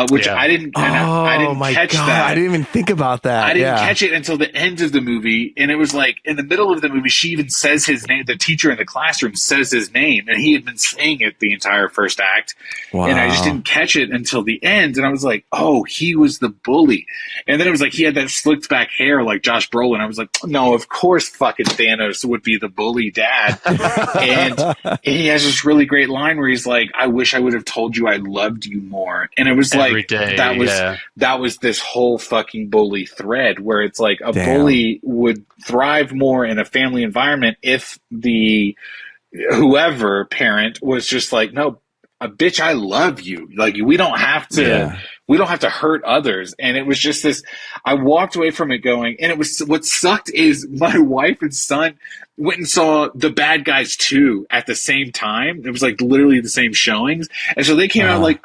Which I didn't catch that. I didn't even think about that. I didn't catch it until the end of the movie. And it was like, in the middle of the movie, she even says his name. The teacher in the classroom says his name. And he had been saying it the entire first act. Wow. And I just didn't catch it until the end. And I was like, oh, he was the bully. And then it was like, he had that slicked back hair like Josh Brolin. I was like, no, of course fucking Thanos would be the bully dad. And he has this really great line where he's like, I wish I would have told you I loved you more. And it was like that was this whole fucking bully thread where it's like a bully would thrive more in a family environment if the whoever parent was just like, no, a bitch, I love you. Like, we don't have to hurt others. And it was just this, I walked away from it going, and it was, what sucked is my wife and son went and saw The Bad Guys 2 at the same time. It was like literally the same showings. And so they came out like,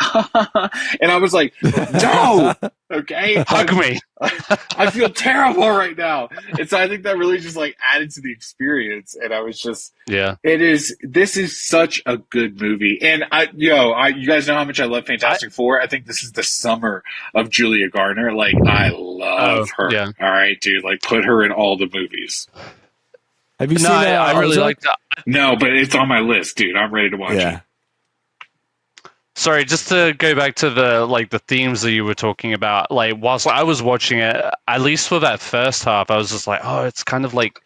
and I was like, no, okay. Hug me. I feel terrible right now. And so I think that really just like added to the experience. And I was just, this is such a good movie. And you guys know how much I love Fantastic Four. I think this is the summer of Julia Garner. Like, I love her. Yeah. All right, dude, like, put her in all the movies. Have you seen that? I really like that. No, but it's on my list, dude. I'm ready to watch it. Sorry, just to go back to the themes that you were talking about. Like, whilst I was watching it, at least for that first half, I was just like, oh, it's kind of like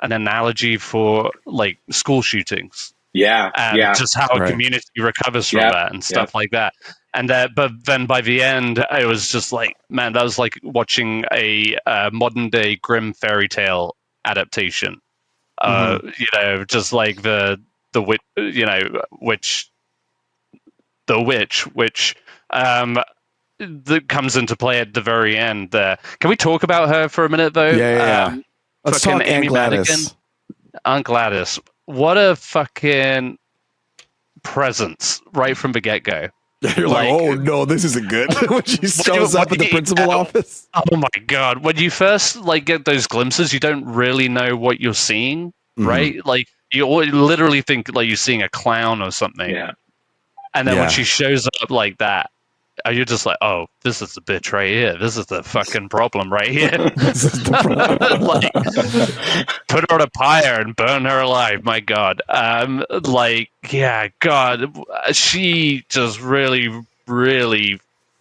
an analogy for like school shootings. And just how a community recovers from that and stuff like that. And but then by the end, it was just like, man, that was like watching a modern day grim fairy tale adaptation. Just like the witch, which that comes into play at the very end there. Can we talk about her for a minute though? Let's talk Aunt Gladys. Madigan. Aunt Gladys. What a fucking presence right from the get-go. You're like, oh no, this isn't good. When she shows up at the principal office. Oh my God. When you first get those glimpses, you don't really know what you're seeing, right? Like, you literally think like you're seeing a clown or something. And then when she shows up like that, you're just like, oh, this is the bitch right here. This is the fucking problem right here. This is the problem. Like, put her on a pyre and burn her alive. My God. Yeah, God, she just really, really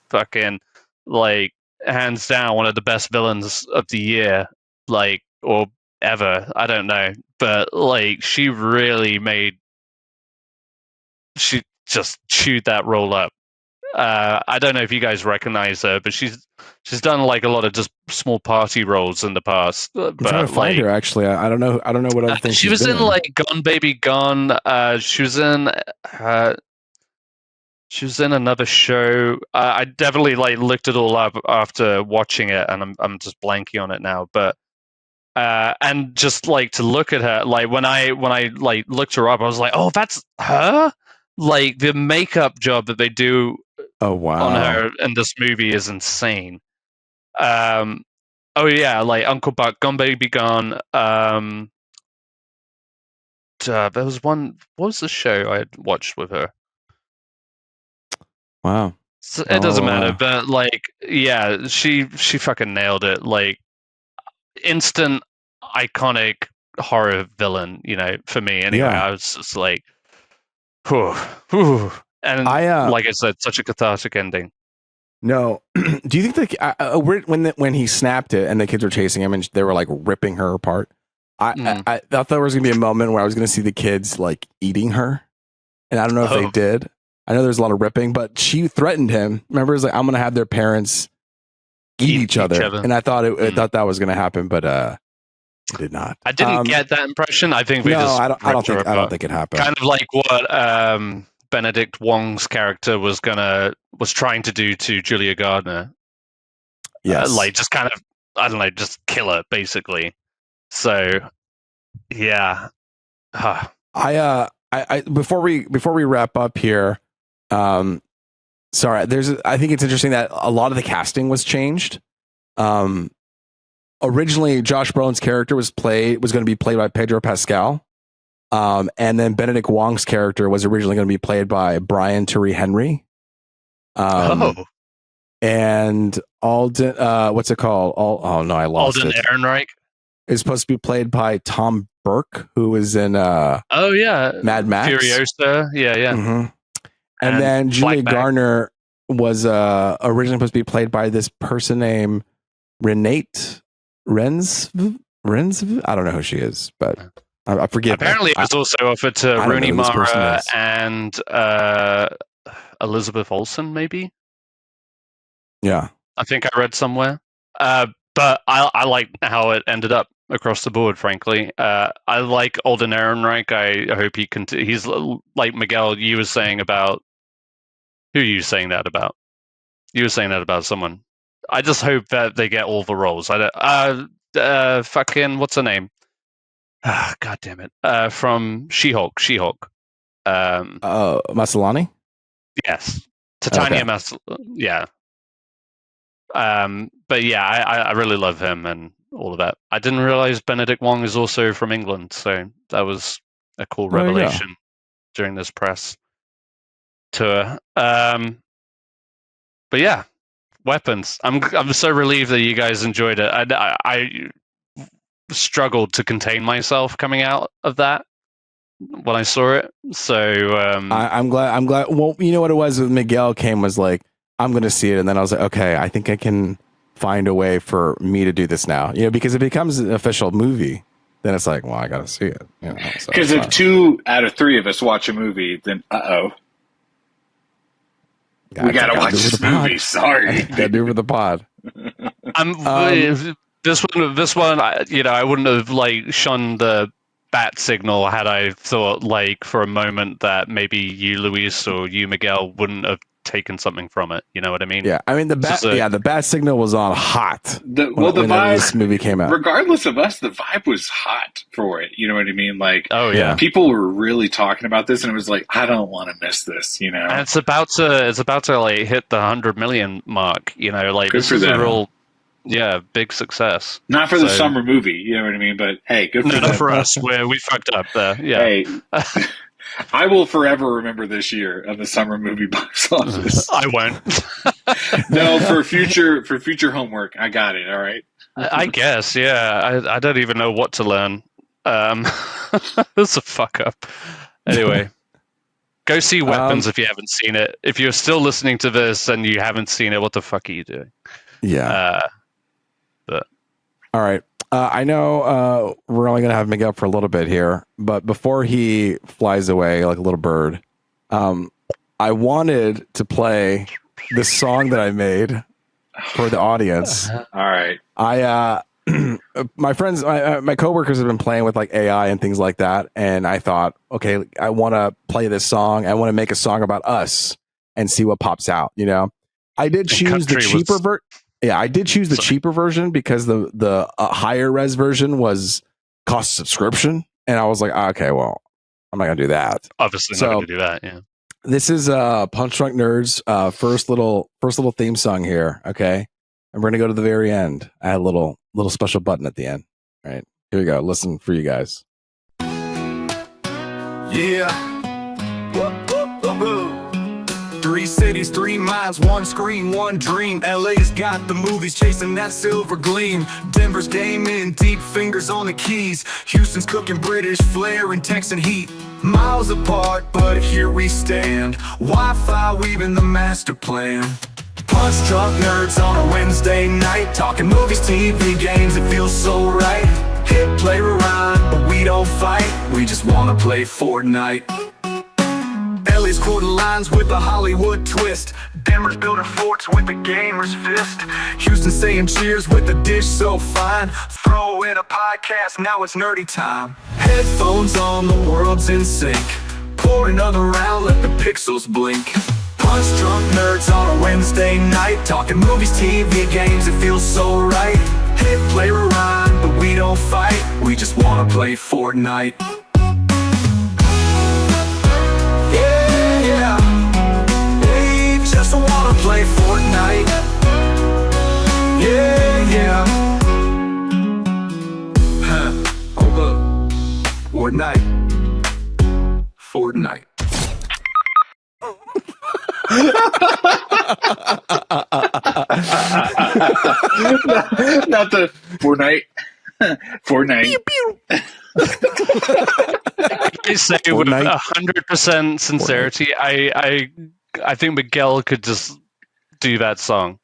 fucking like hands down one of the best villains of the year, like, or ever. I don't know, but like she just chewed that role up. I don't know if you guys recognize her, but she's done like a lot of just small party roles in the past. I'm trying to find her. Actually, I don't know. I don't know what other things she was in. Like Gone Baby Gone. She was in. She was in another show. I definitely like looked it all up after watching it, and I'm just blanking on it now. But and just like to look at her, like when I like looked her up, I was like, oh, that's her. Like the makeup job that they do on her in this movie is insane. Oh yeah, like Uncle Buck, Gone Baby Gone. There was one. What was the show I had watched with her? Wow. So it doesn't matter, but like, yeah, she fucking nailed it. Like, instant iconic horror villain. You know, for me anyway. Yeah. I was just like, whew, whew. And like I said, such a cathartic ending. No, do you think when he snapped it and the kids were chasing him and they were like ripping her apart? I thought there was gonna be a moment where I was gonna see the kids like eating her, and I don't know if they did. I know there's a lot of ripping, but she threatened him. Remember, it's like, I'm gonna have their parents eat each other, and I thought I thought that was gonna happen, but it did not. I didn't get that impression. I think I don't think it happened. Kind of like what Benedict Wong's character was trying to do to Julia Gardner. Yes, like just kind of, I don't know, just kill her basically. So yeah. I before we wrap up here, sorry, I think it's interesting that a lot of the casting was changed. Originally Josh Brolin's character was going to be played by Pedro Pascal. And then Benedict Wong's character was originally going to be played by Brian Tyree Henry. And Alden, what's it called? I lost Alden it. Ehrenreich is supposed to be played by Tom Burke, who was in Mad Max, Furiosa, yeah. Mm-hmm. And then Julia Garner was originally supposed to be played by this person named Renate Renz. I don't know who she is, but I forget. Apparently, it was also offered to Rooney Mara and Elizabeth Olsen, maybe. Yeah, I think I read somewhere. But I like how it ended up across the board, frankly. I like Alden Ehrenreich. I hope he's like Miguel, you were saying about... Who are you saying that about? You were saying that about someone. I just hope that they get all the roles. Fucking, what's her name? God damn it. From She-Hulk. Maslany? Yes. Titania yeah. But yeah, I really love him and all of that. I didn't realize Benedict Wong is also from England, so that was a cool revelation during this press tour. But yeah, weapons. I'm so relieved that you guys enjoyed it. I struggled to contain myself coming out of that when I saw it. So I'm glad. Well, you know what it was with Miguel was like, I'm going to see it. And then I was like, okay, I think I can find a way for me to do this now, because it becomes an official movie. Then it's like, well, I got to see it. Because if 2 out of 3 of us watch a movie, then we got to watch this movie. Sorry. Got to do it for the pod. This one, I wouldn't have like shunned the bat signal had I thought like for a moment that maybe you, Luis, or you, Miguel, wouldn't have taken something from it. You know what I mean? Yeah, I mean the bat signal was on hot. The vibe, this movie came out. Regardless of us, the vibe was hot for it. You know what I mean? Like, oh yeah, people were really talking about this, and it was like, I don't want to miss this. And it's about to like hit the 100 million mark. Like good this is a real. Yeah, big success. Not for the summer movie, you know what I mean? But hey, good for them. Not for us, where we fucked up there. Yeah. Hey, I will forever remember this year of the summer movie box office. I won't. No, for future homework, I got it. All right. I guess, yeah. I don't even know what to learn. That's a fuck up. Anyway, go see Weapons if you haven't seen it. If you're still listening to this and you haven't seen it, what the fuck are you doing? Yeah. All right. I know we're only going to have Miguel for a little bit here, but before he flies away like a little bird, I wanted to play this song that I made for the audience. All right. My friends, my coworkers have been playing with like AI and things like that. And I thought, okay, I want to play this song. I want to make a song about us and see what pops out. You know, I did choose the cheaper version. Yeah, I did choose the cheaper version because the higher res version cost subscription, and I was like, okay, well, I'm not gonna do that. Obviously, not gonna do that. Yeah. This is Punch Drunk Nerds' first little theme song here. Okay, and we're gonna go to the very end. I had a little special button at the end. All right, here we go. Listen for you guys. Yeah. 3 cities, 3 miles, 1 screen, 1 dream. LA's got the movies chasing that silver gleam. Denver's gaming, deep fingers on the keys. Houston's cooking British flair and Texan heat. Miles apart, but here we stand. Wi-Fi weaving the master plan. Punch drunk nerds on a Wednesday night, talking movies, TV, games, it feels so right. Hit play rewind, but we don't fight. We just wanna play Fortnite. LA's quoting lines with a Hollywood twist. Denver's building forts with the gamer's fist. Houston saying cheers with the dish so fine. Throw in a podcast, now it's nerdy time. Headphones on, the world's in sync. Pour another round, let the pixels blink. Punch drunk nerds on a Wednesday night, talking movies, TV, games, it feels so right. Hit play rewind, but we don't fight. We just wanna play Fortnite. We just wanna play Fortnite. Yeah. Hold up. Fortnite. Not the Fortnite. Fortnite. I say with 100% sincerity, I think Miguel could just do that song.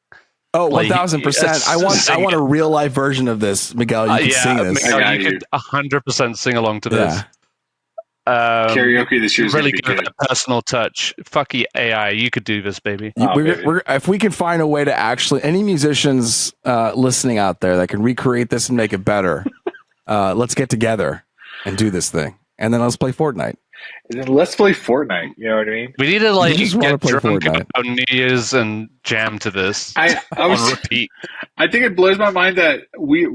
Oh, 1,000%. I want a real life version of this, Miguel. You can sing this. Miguel, you could 100% sing along to this. Karaoke this year's really good. That personal touch. Fucky AI, you could do this, baby. If we can find a way to actually, any musicians listening out there that can recreate this and make it better, let's get together and do this thing, and then let's play Fortnite. And then let's play Fortnite. You know what I mean? We need to get drunk Fortnite on New Year's and jam to this I was on repeat. I think it blows my mind that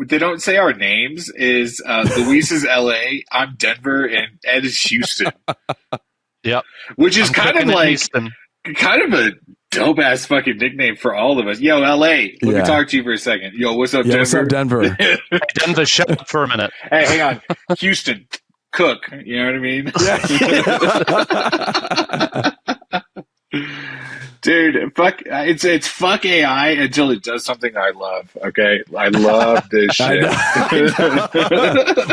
they don't say our names. Is Luis is LA, I'm Denver, and Ed is Houston. Yep. Which is kind of a dope ass fucking nickname for all of us. Yo, LA, let me talk to you for a second. Yo, what's up, Denver? What's up, Denver? Denver, shut up for a minute. Hey, hang on. Houston, cook. You know what I mean? Dude, fuck! It's fuck AI until it does something I love. Okay, I love this shit.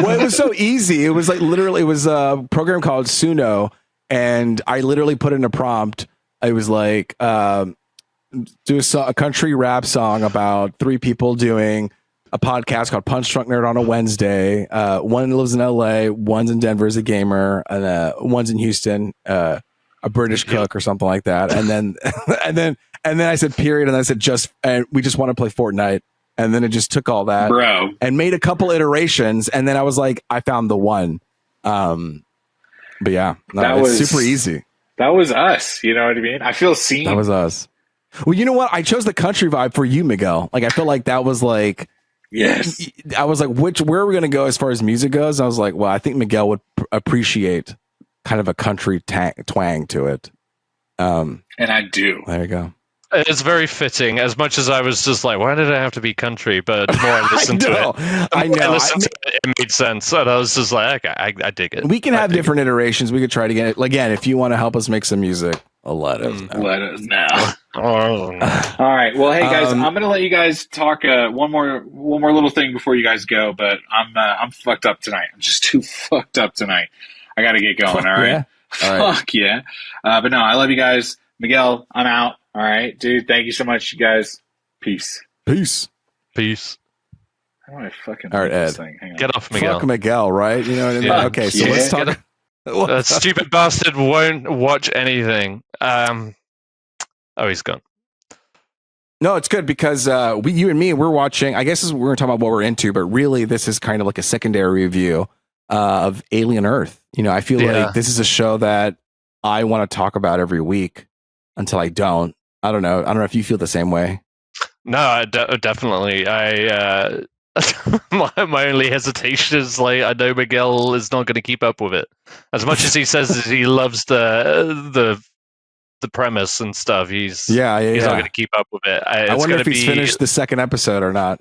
Well, it was so easy. It was like literally, it was a program called Suno, and I literally put in a prompt. It was like do a country rap song about 3 people doing a podcast called Punch Drunk Nerd on a Wednesday. One lives in LA, one's in Denver as a gamer, and one's in Houston, a British cook or something like that. And then and then I said period, and I said we just want to play Fortnite. And then it just took all that, bro, and made a couple iterations, and then I was like, I found the one. But yeah, that was super easy. That was us. You know what I mean? I feel seen. That was us. Well, you know what? I chose the country vibe for you, Miguel. Like, I feel like that was like, yes. I was like, where are we going to go as far as music goes? And I was like, well, I think Miguel would appreciate kind of a country twang to it. And I do. There you go. It's very fitting. As much as I was just like, why did I have to be country? But the more I listened to it, I know. It made sense. And I was just like, okay, I dig it. We can have different iterations. We could try to get it. Again, if you want to help us make some music, let us know. Let us know. All right. Well, hey guys, I'm gonna let you guys talk one more little thing before you guys go. But I'm fucked up tonight. I'm just too fucked up tonight. I got to get going. All right. Yeah. All right. Fuck yeah. But no, I love you guys. Miguel, I'm out. All right, dude. Thank you so much, you guys. Peace. Peace. How do I fucking all right, Ed. this thing? Hang on. Get off Miguel. Fuck Miguel, right? You know what I mean? Yeah. Okay, so let's talk. That stupid bastard won't watch anything. He's gone. No, it's good because you and me, we're watching. I guess we're talking about what we're into, but really, this is kind of like a secondary review of Alien Earth. You know, I feel like this is a show that I want to talk about every week until I don't. I don't know if you feel the same way. No, definitely. My only hesitation is like I know Miguel is not going to keep up with it as much as he says he loves the premise and stuff. He's not going to keep up with it. I wonder if he's finished the second episode or not.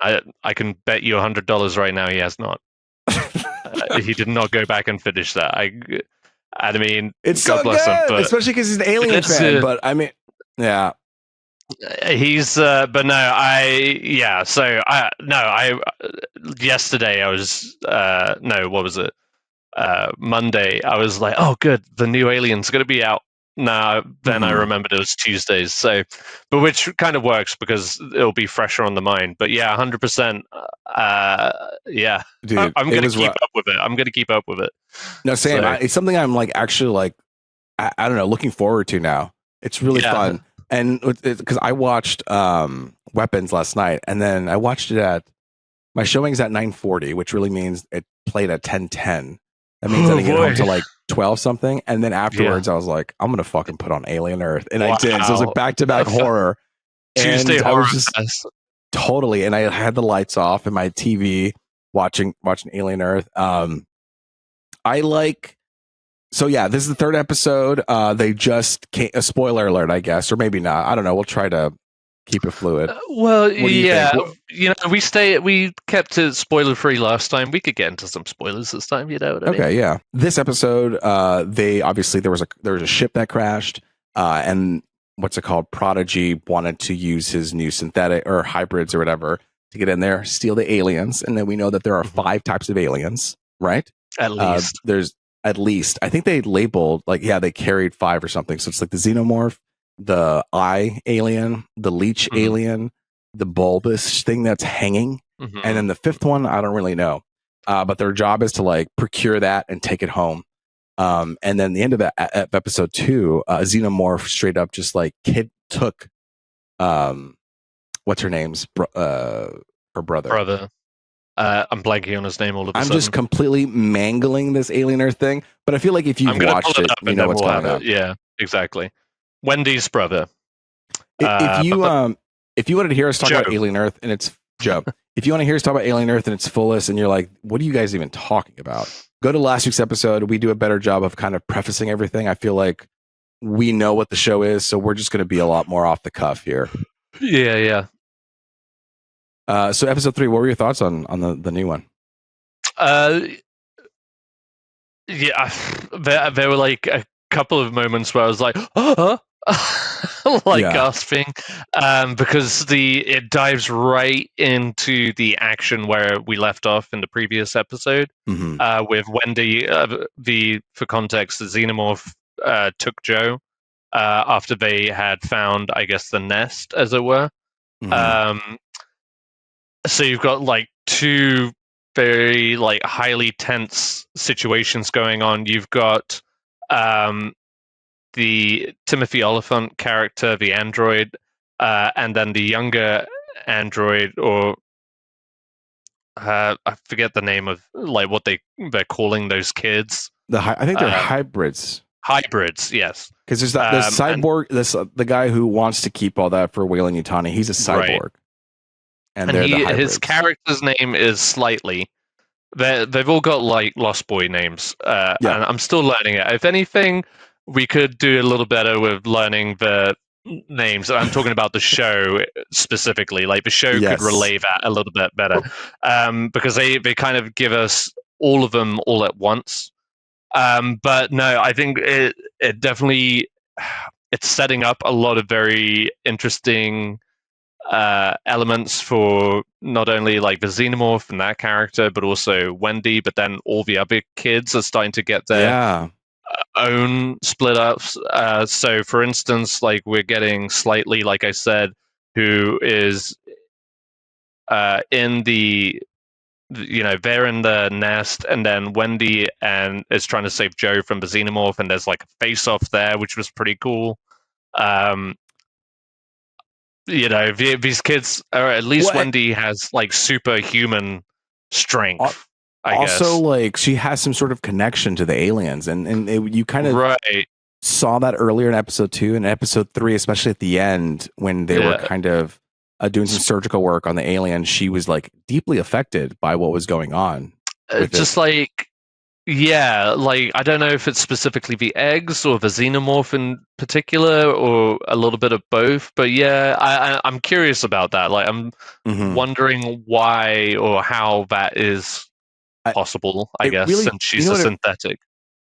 I can bet you $100 right now he has not. He did not go back and finish that. I mean, it's God so bless good, him, but especially because he's an Alien fan. But I mean, yeah. He's but no, yesterday I was what was it, Monday I was like, oh good, the new Alien's gonna be out now. Then I remembered it was Tuesdays, so but which kind of works because it'll be fresher on the mind. But yeah, 100%. Dude, I'm gonna keep up with it. No, same. It's something I'm like actually like I don't know, looking forward to now. It's really fun. And because I watched Weapons last night, and then I watched it at my showing's at 9:40, which really means it played at 10:10. That means I didn't get home to like 12 something, and then afterwards I was like, I'm gonna fucking put on Alien Earth, and I did. So it was like back to back horror. Tuesday and horror. I was just totally, and I had the lights off and my TV watching Alien Earth. I like. So yeah, this is the third episode. They just a spoiler alert, I guess, or maybe not. I don't know. We'll try to keep it fluid. We kept it spoiler free last time. We could get into some spoilers this time. You know what I mean? Okay, yeah. This episode, they obviously there was a ship that crashed, and what's it called? Prodigy wanted to use his new synthetic or hybrids or whatever to get in there, steal the aliens, and then we know that there are 5 types of aliens, right? At least there's. At least I think they labeled they carried 5 or something. So it's like the xenomorph, the eye alien, the leech alien, the bulbous thing that's hanging, and then the 5th one I don't really know. But their job is to like procure that and take it home. And then the end of that episode 2, a xenomorph straight up just like took what's her name's her brother. I'm blanking on his name all of a sudden. I'm just completely mangling this Alien Earth thing, but I feel like if you've watched it, you know what's going on. Yeah, exactly. Wendy's brother. If you wanted to hear us talk about Alien Earth and it's Joe, if you want to hear us talk about Alien Earth and its fullest, and you're like, what are you guys even talking about? Go to last week's episode. We do a better job of kind of prefacing everything. I feel like we know what the show is, so we're just going to be a lot more off the cuff here. Yeah. So episode 3, what were your thoughts on the new one? There were like a couple of moments where I was like, gasping, because it dives right into the action where we left off in the previous episode, with Wendy. For context, the xenomorph took Joe after they had found, I guess, the nest, as it were. So you've got like 2 very like highly tense situations going on. You've got the Timothy Oliphant character, the android, and then the younger android, or I forget the name of like what they're calling those kids. I think they're hybrids. Hybrids, yes. Because there's the cyborg, the guy who wants to keep all that for Weyland-Yutani. He's a cyborg. Right. And his character's name is Slightly. They've all got like Lost Boy names, and I'm still learning it. If anything, we could do a little better with learning the names. I'm talking about the show specifically. Like the show could Yes. relay that a little bit better, because they kind of give us all of them all at once. But no, I think it definitely it's setting up a lot of very interesting elements for not only like the xenomorph and that character, but also Wendy. But then all the other kids are starting to get their Yeah. own split ups. So, for instance, like we're getting Slightly, like I said, who is in they're in the nest, and then Wendy and is trying to save Joe from the xenomorph, and there's like a face off there, which was pretty cool. These kids, or at least Well, Wendy has like superhuman strength. I also, guess. like, she has some sort of connection to the aliens, and you kind of Right. saw that earlier in episode 2 and episode 3, especially at the end when they were kind of doing some surgical work on the alien. She was like deeply affected by what was going on. Just like, yeah, like I don't know if it's specifically the eggs or the xenomorph in particular, or a little bit of both. But yeah, I'm curious about that. Like, I'm wondering why or how that is possible. I guess really, since she's a synthetic.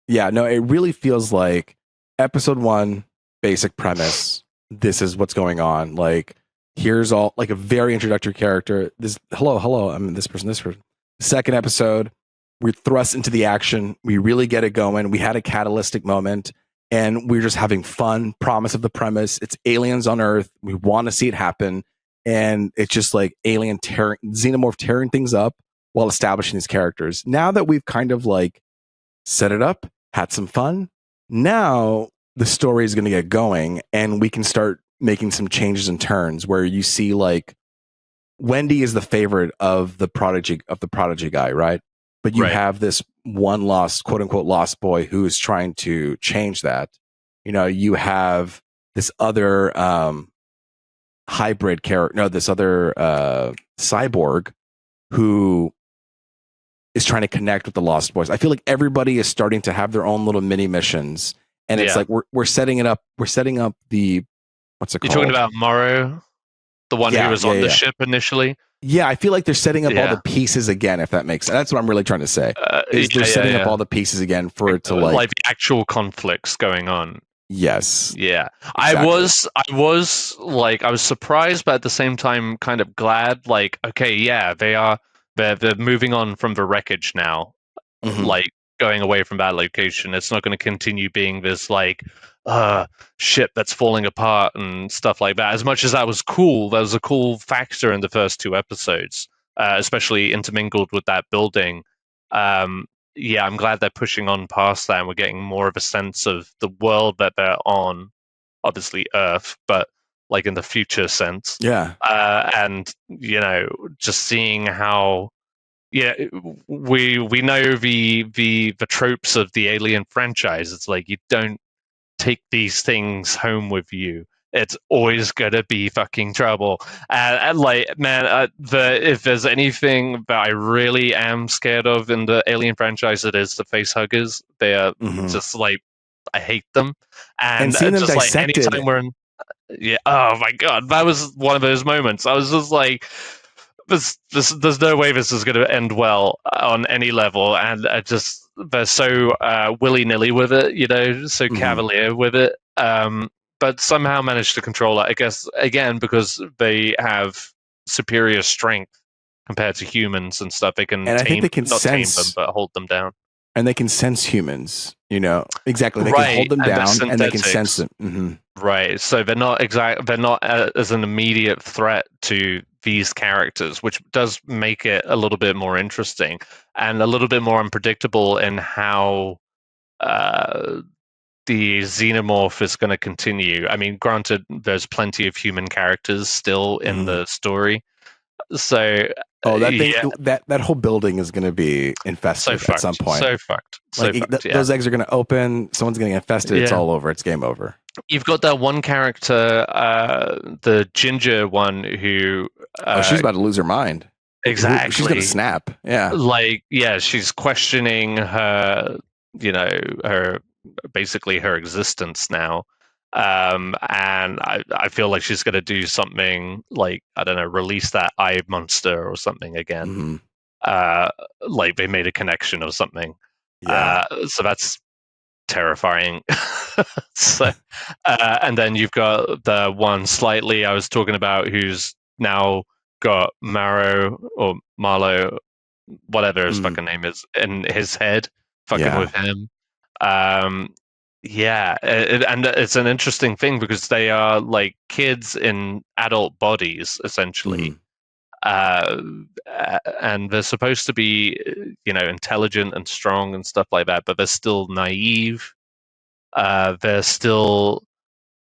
Yeah, no, it really feels like episode 1, basic premise. This is what's going on. Like, here's all like a very introductory character. This hello, I'm this person. Second episode, we're thrust into the action. We really get it going. We had a catalytic moment, and we're just having fun. Promise of the premise. It's aliens on Earth. We want to see it happen, and it's just like xenomorph tearing things up while establishing these characters. Now that we've kind of like set it up, had some fun, now the story is going to get going, and we can start making some changes and turns where you see like Wendy is the favorite of the prodigy guy, right? But you have this one lost, quote unquote, lost boy who is trying to change that. You have this other hybrid character, this other cyborg who is trying to connect with the Lost Boys. I feel like everybody is starting to have their own little mini missions, and it's like we're setting it up. We're setting up the what's it called? You're talking about Morrow, the one who was on the ship initially. Yeah, I feel like they're setting up all the pieces again. If that makes sense, that's what I'm really trying to say. They're setting up all the pieces again for it to like the actual conflicts going on. Yes. Yeah. Exactly. I was like, I was surprised, but at the same time, kind of glad. Like, okay, yeah, they're moving on from the wreckage now, like going away from that location. It's not going to continue being this like ship that's falling apart and stuff like that. As much as that was cool, that was a cool factor in the first 2 episodes, especially intermingled with that building. Yeah, I'm glad they're pushing on past that, and we're getting more of a sense of the world that they're on. Obviously, Earth, but like in the future sense. Yeah. And just seeing how, we know the tropes of the Alien franchise. It's like you don't take these things home with you. It's always gonna be fucking trouble. And like, man, if there's anything that I really am scared of in the Alien franchise, it is the face huggers. They are just like, I hate them. And seeing them just dissected. like anytime we're in, oh my god, that was one of those moments. I was just like, there's no way this is going to end well on any level, and they're so willy-nilly with it, so cavalier with it, but somehow managed to control it, I guess, again, because they have superior strength compared to humans and stuff. They can tame them, but hold them down. And they can sense humans, exactly. They can hold them down, and they can sense them. Right. So they're not as an immediate threat to these characters, which does make it a little bit more interesting and a little bit more unpredictable in how the xenomorph is going to continue. I mean, granted, there's plenty of human characters still in the story. So that whole building is going to be infested at some point. So fucked. Those eggs are going to open. Someone's going to get infested. It's all over. It's game over. You've got that one character, the ginger one, who she's about to lose her mind. Exactly. She's going to snap. Yeah. She's questioning her, her basically her existence now. And I feel like she's going to do something like, I don't know, release that eye monster or something again. Mhm. Like they made a connection or something. Yeah. So that's terrifying. So, and then you've got the one slightly I was talking about who's now got Marlowe, whatever his fucking name is, in his head, fucking Yeah. with him. Yeah, and it's an interesting thing because they are like kids in adult bodies, essentially. And they're supposed to be, intelligent and strong and stuff like that, but they're still naive. They're still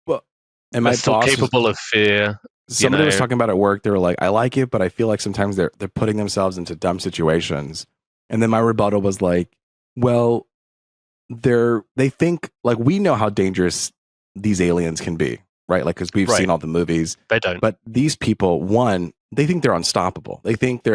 Well, and they're my still boss was, capable of fear. somebody was talking about at work. They were like, "I like it, but I feel like sometimes they're putting themselves into dumb situations." And then my rebuttal was like, "Well, they think like we know how dangerous these aliens can be, right? Like because we've Right. seen all the movies. They don't. But these people, one, they think they're unstoppable. They think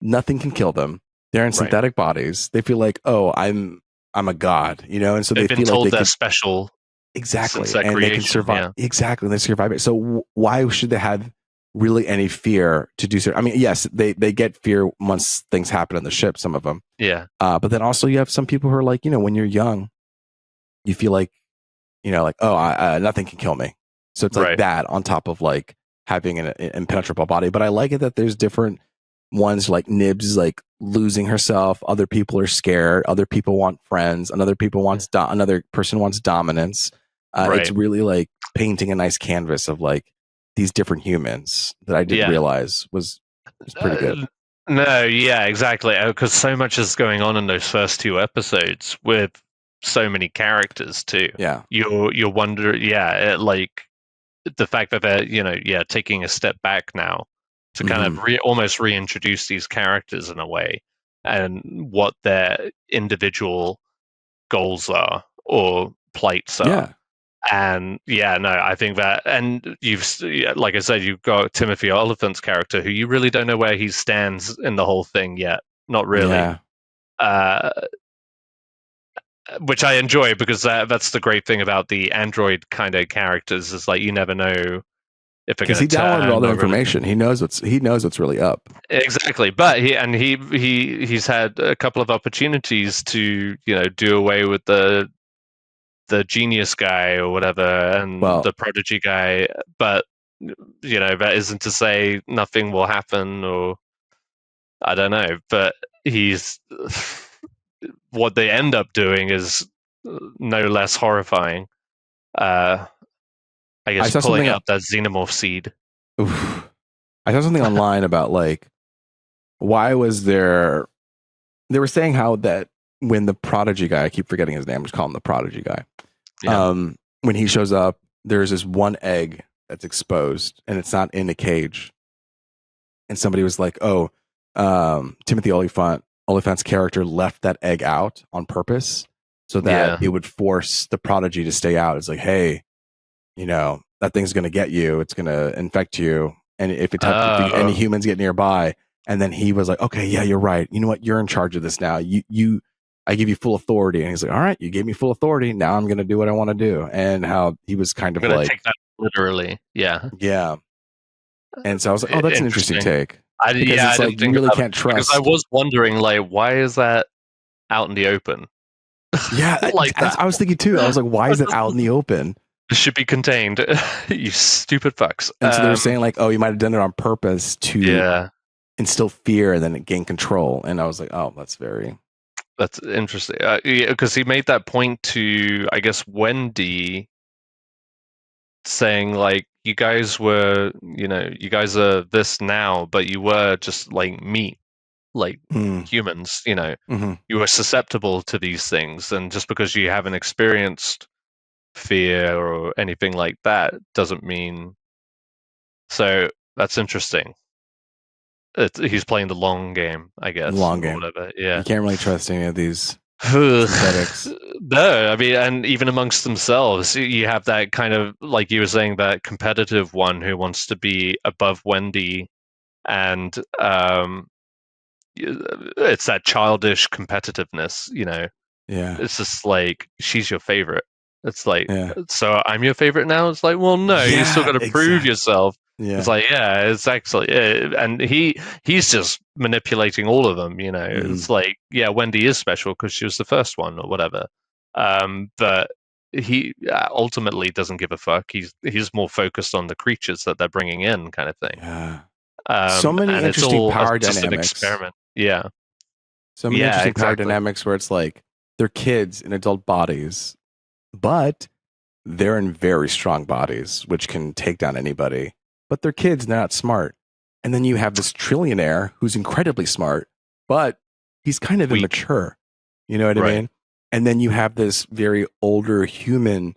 nothing can kill them. They're in Right. synthetic bodies. They feel like, oh, I'm a god, and so They've they been feel told like they they're can, special. exactly, since their and they can creation, survive. yeah. Exactly, and they survive it. So why should they have really any fear to do so? I mean, yes, they get fear once things happen on the ship. Some of them, Yeah. but then also you have some people who are like, when you're young, you feel like, like, oh, nothing can kill me. So it's like Right. that on top of like having an impenetrable body. But I like it that there's different ones, like Nibs, like losing herself. Other people are scared. Other people want friends. Another person wants dominance. Right. It's really like painting a nice canvas of like these different humans that I didn't realize was pretty good. No, yeah, exactly. Because so much is going on in those first two episodes with so many characters too. Yeah. You wonder, like the fact that they're taking a step back now to kind of almost reintroduce these characters in a way, and what their individual goals are or plights are. Yeah. And I think that, and like I said, you've got Timothy Oliphant's character, who you really don't know where he stands in the whole thing yet. Not really. Yeah. Which I enjoy, because that's the great thing about the android kind of characters, is like you never know if they're going to he downloaded all the information. Really... He knows what's really up. Exactly, but he's had a couple of opportunities to do away with the genius guy or whatever, and the prodigy guy, but that isn't to say nothing will happen, or I don't know, but he's what they end up doing is no less horrifying. I guess pulling out that xenomorph seed. Oof. I saw something online about like, why was there, they were saying how that when the prodigy guy, I keep forgetting his name, I'm just calling him the prodigy guy. Yeah. When he shows up, there's this one egg that's exposed and it's not in a cage. And somebody was like, oh, Timothy Oliphant's character left that egg out on purpose so that it would force the prodigy to stay out. It's like, hey, that thing's going to get you. It's going to infect you. And if any humans get nearby. And then he was like, okay, yeah, you're right. You know what? You're in charge of this now. I give you full authority. And he's like, all right, you gave me full authority. Now I'm going to do what I want to do. And how he was kind of like, take that literally. Yeah. Yeah. And so I was like, oh, that's an interesting take. It's like, you really can't trust. Because I was wondering, like, why is that out in the open? Yeah. I was thinking too. I was like, why is it out in the open? It should be contained. You stupid fucks. And so they were saying like, oh, you might have done it on purpose to instill fear and then gain control. And I was like, oh, that's interesting. Because he made that point to, I guess, Wendy, saying like, you guys were, you guys are this now, but you were just like meat, like humans, you were susceptible to these things. And just because you haven't experienced fear or anything like that doesn't mean. So that's interesting. He's playing the long game, I guess. Long game. Whatever. Yeah. You can't really trust any of these synthetics. No, I mean, and even amongst themselves, you have that kind of, like you were saying, that competitive one who wants to be above Wendy, and it's that childish competitiveness, Yeah. It's just like, she's your favorite. It's like, Yeah. so I'm your favorite now. It's like, well, no, you still Yeah, got to prove exactly. yourself. Yeah. It's like, yeah, it's actually, and he's just manipulating all of them. It's like, yeah, Wendy is special because she was the first one or whatever. But he ultimately doesn't give a fuck. He's more focused on the creatures that they're bringing in, kind of thing. Yeah. So many And it's interesting all power just an dynamics. experiment. Yeah. So many Yeah, interesting power exactly. dynamics where it's like they're kids in adult bodies, but they're in very strong bodies, which can take down anybody. But they're kids, and they're not smart. And then you have this trillionaire who's incredibly smart, but he's kind of Weak. immature. You know what I Right. mean? And then you have this very older human,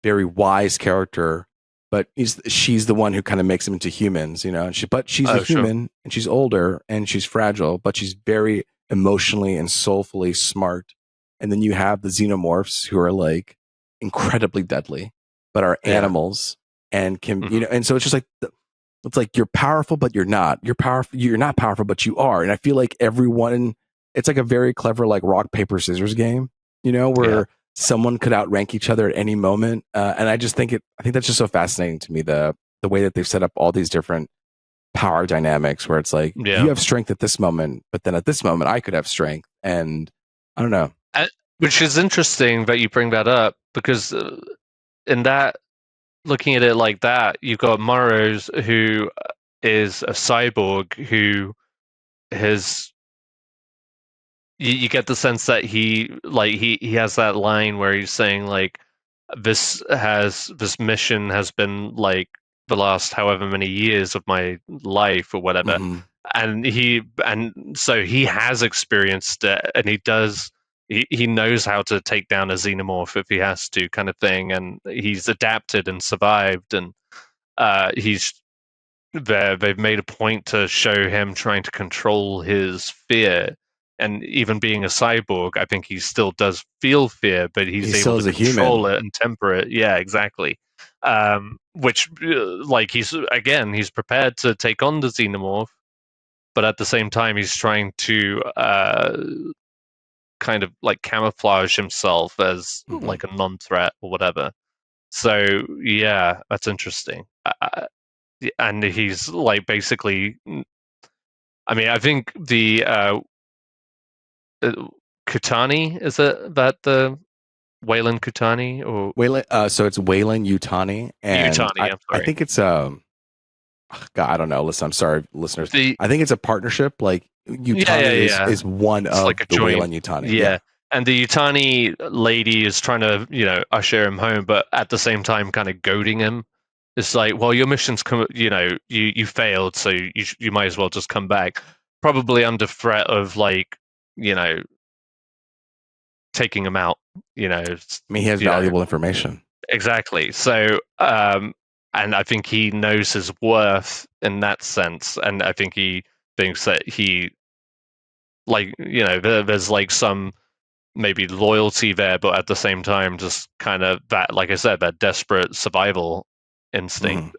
very wise character, but she's the one who kind of makes them into humans, but she's a Oh, sure. human and she's older and she's fragile, but she's very emotionally and soulfully smart. And then you have the xenomorphs who are like incredibly deadly, but are Yeah. animals and can, Mhm. and so it's just like, it's like you're powerful, but you're not. You're powerful. You're not powerful, but you are. And I feel like everyone, it's like a very clever, like rock, paper, scissors game, where someone could outrank each other at any moment. And I just think I think that's just so fascinating to me, the way that they've set up all these different power dynamics where it's like, Yeah. you have strength at this moment, but then at this moment I could have strength. And I don't know. Which is interesting that you bring that up because in that, looking at it like that, you've got Morrows, who is a cyborg who has. You get the sense that he has that line where he's saying like, this mission has been like the last however many years of my life or whatever. Mhm. And so he has experienced it, and he knows how to take down a xenomorph if he has to, kind of thing, and he's adapted and survived, and they've made a point to show him trying to control his fear. And even being a cyborg, I think he still does feel fear, but he's still able is to a human. control it and temper it. Yeah, exactly. Which, like, he's prepared to take on the xenomorph, but at the same time, he's trying to kind of like camouflage himself as like a non-threat or whatever. So yeah, that's interesting. And he's like basically, I mean, I think the Kutani, is it that the Wayland Kutani or Wayland, so it's Wayland Yutani, and Yutani? I'm I sorry. think it's God, I don't know. Listen, I'm sorry, listeners. I think it's a partnership. Like Yutani is one It's of like a the joint. Wayland Yutani. Yeah. And the Yutani lady is trying to, usher him home, but at the same time, kind of goading him. It's like, well, your mission's come, you failed, so you might as well just come back. Probably under threat of like, taking him out. I mean, he has valuable information. Exactly. So, and I think he knows his worth in that sense, and I think he thinks that there's like some maybe loyalty there, but at the same time, just kind of that, like I said, that desperate survival instinct,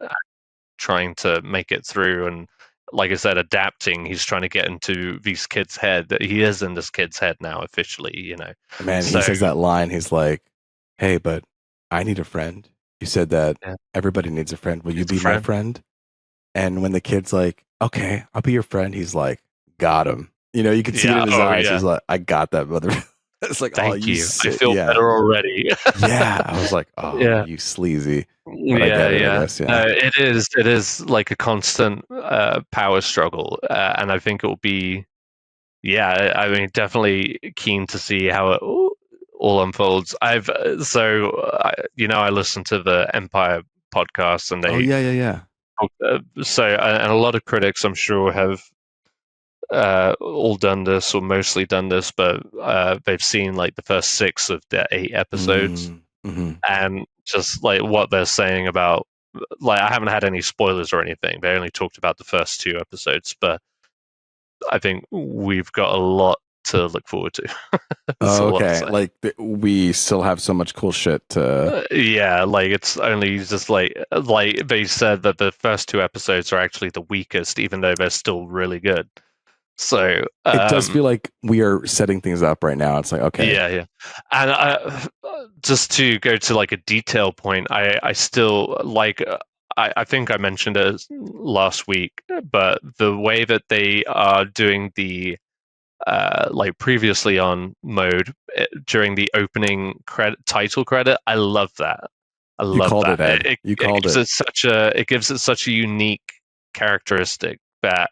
trying to make it through, and like I said, adapting. He's trying to get into these kids' head. He is in this kid's head now officially. Man, he says that line. He's like, "Hey, but I need a friend. You said that everybody needs a friend. Will you be my friend?" And when the kid's like, "Okay, I'll be your friend," he's like, "Got him." You can see it in his eyes. He's like, "I got that, mother." It's like, thank you. I feel better already. Yeah, I was like, "Oh, you sleazy." But I get it, I guess, It is like a constant power struggle, and I think it will be. Yeah, I mean, definitely keen to see how it all unfolds. I listen to the Empire podcast, and they and a lot of critics, I'm sure, have all done this or mostly done this, but they've seen like the first 6 of the 8 episodes, and just like what they're saying about, like, I haven't had any spoilers or anything. They only talked about the first 2 episodes, but I think we've got a lot to look forward to. Okay, like we still have so much cool shit to. Like it's only just like they said that the first 2 episodes are actually the weakest, even though they're still really good. So it does feel like we are setting things up right now. It's like, okay, yeah. And just to go to like a detail point, I still like. I think I mentioned it last week, but the way that they are doing the like previously on mode during the opening title credit, I love that. I love called that. it, Ed. You called it. It gives it such a unique characteristic that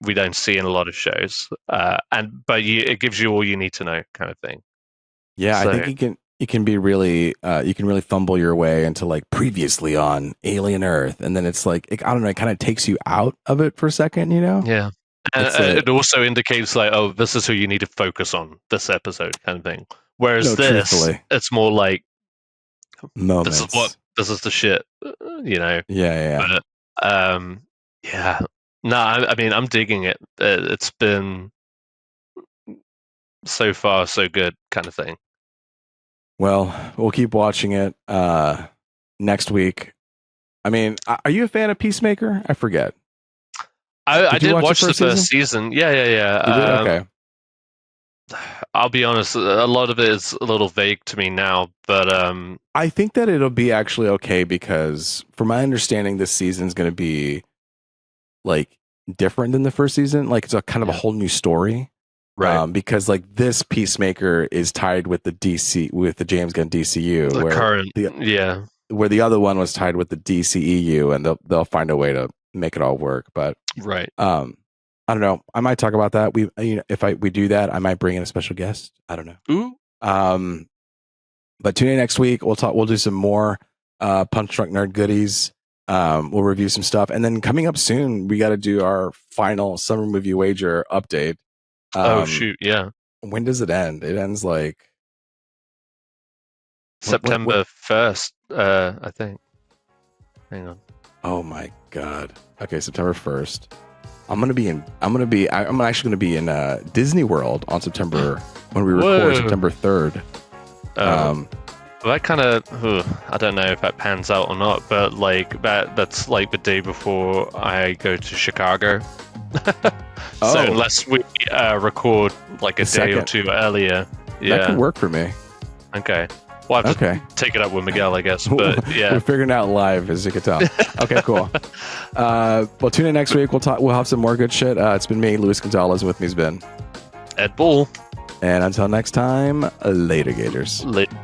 we don't see in a lot of shows. It gives you all you need to know, kind of thing. Yeah, so, I think you can be really you can really fumble your way into like previously on Alien Earth, and then it's like I don't know, it kind of takes you out of it for a second, you know? Yeah. And it also indicates like, oh, this is who you need to focus on this episode, kind of thing. Whereas it's more like moments. This is the shit, you know? Yeah. But, yeah. No, I mean, I'm digging it. It's been so far so good, kind of thing. Well, we'll keep watching it next week. I mean, are you a fan of Peacemaker? I forget. I did watch the first season. Yeah. You did? Okay. I'll be honest, a lot of it is a little vague to me now, but I think that it'll be actually okay because from my understanding, this season's going to be like different than the first season. Like it's a kind of a whole new story. Right. Because like this Peacemaker is tied with the James Gunn DCU, where the other one was tied with the DCEU, and they'll find a way to make it all work. But right. I don't know. I might talk about that. If we do that, I might bring in a special guest. I don't know. Ooh. But tune in next week. We'll do some more Punch Drunk Nerd goodies. We'll review some stuff, and then coming up soon, we got to do our final summer movie wager update. Oh shoot! Yeah. When does it end? It ends like September 1st, I think. Hang on. Oh my god. Okay, September 1st. I'm actually gonna be in Disney World on September when we record September 3rd. That kind of I don't know if that pans out or not, but like that's like the day before I go to Chicago. So unless we record like a day or two earlier, that could work for me. Okay. Well, I have to take it up with Miguel, I guess. But yeah, we're figuring out live, as you can tell. Okay, cool. Well, tune in next week. We'll have some more good shit. It's been me, Luis Gonzalez. With me's been Ed Bull. And until next time, later, Gators. Later.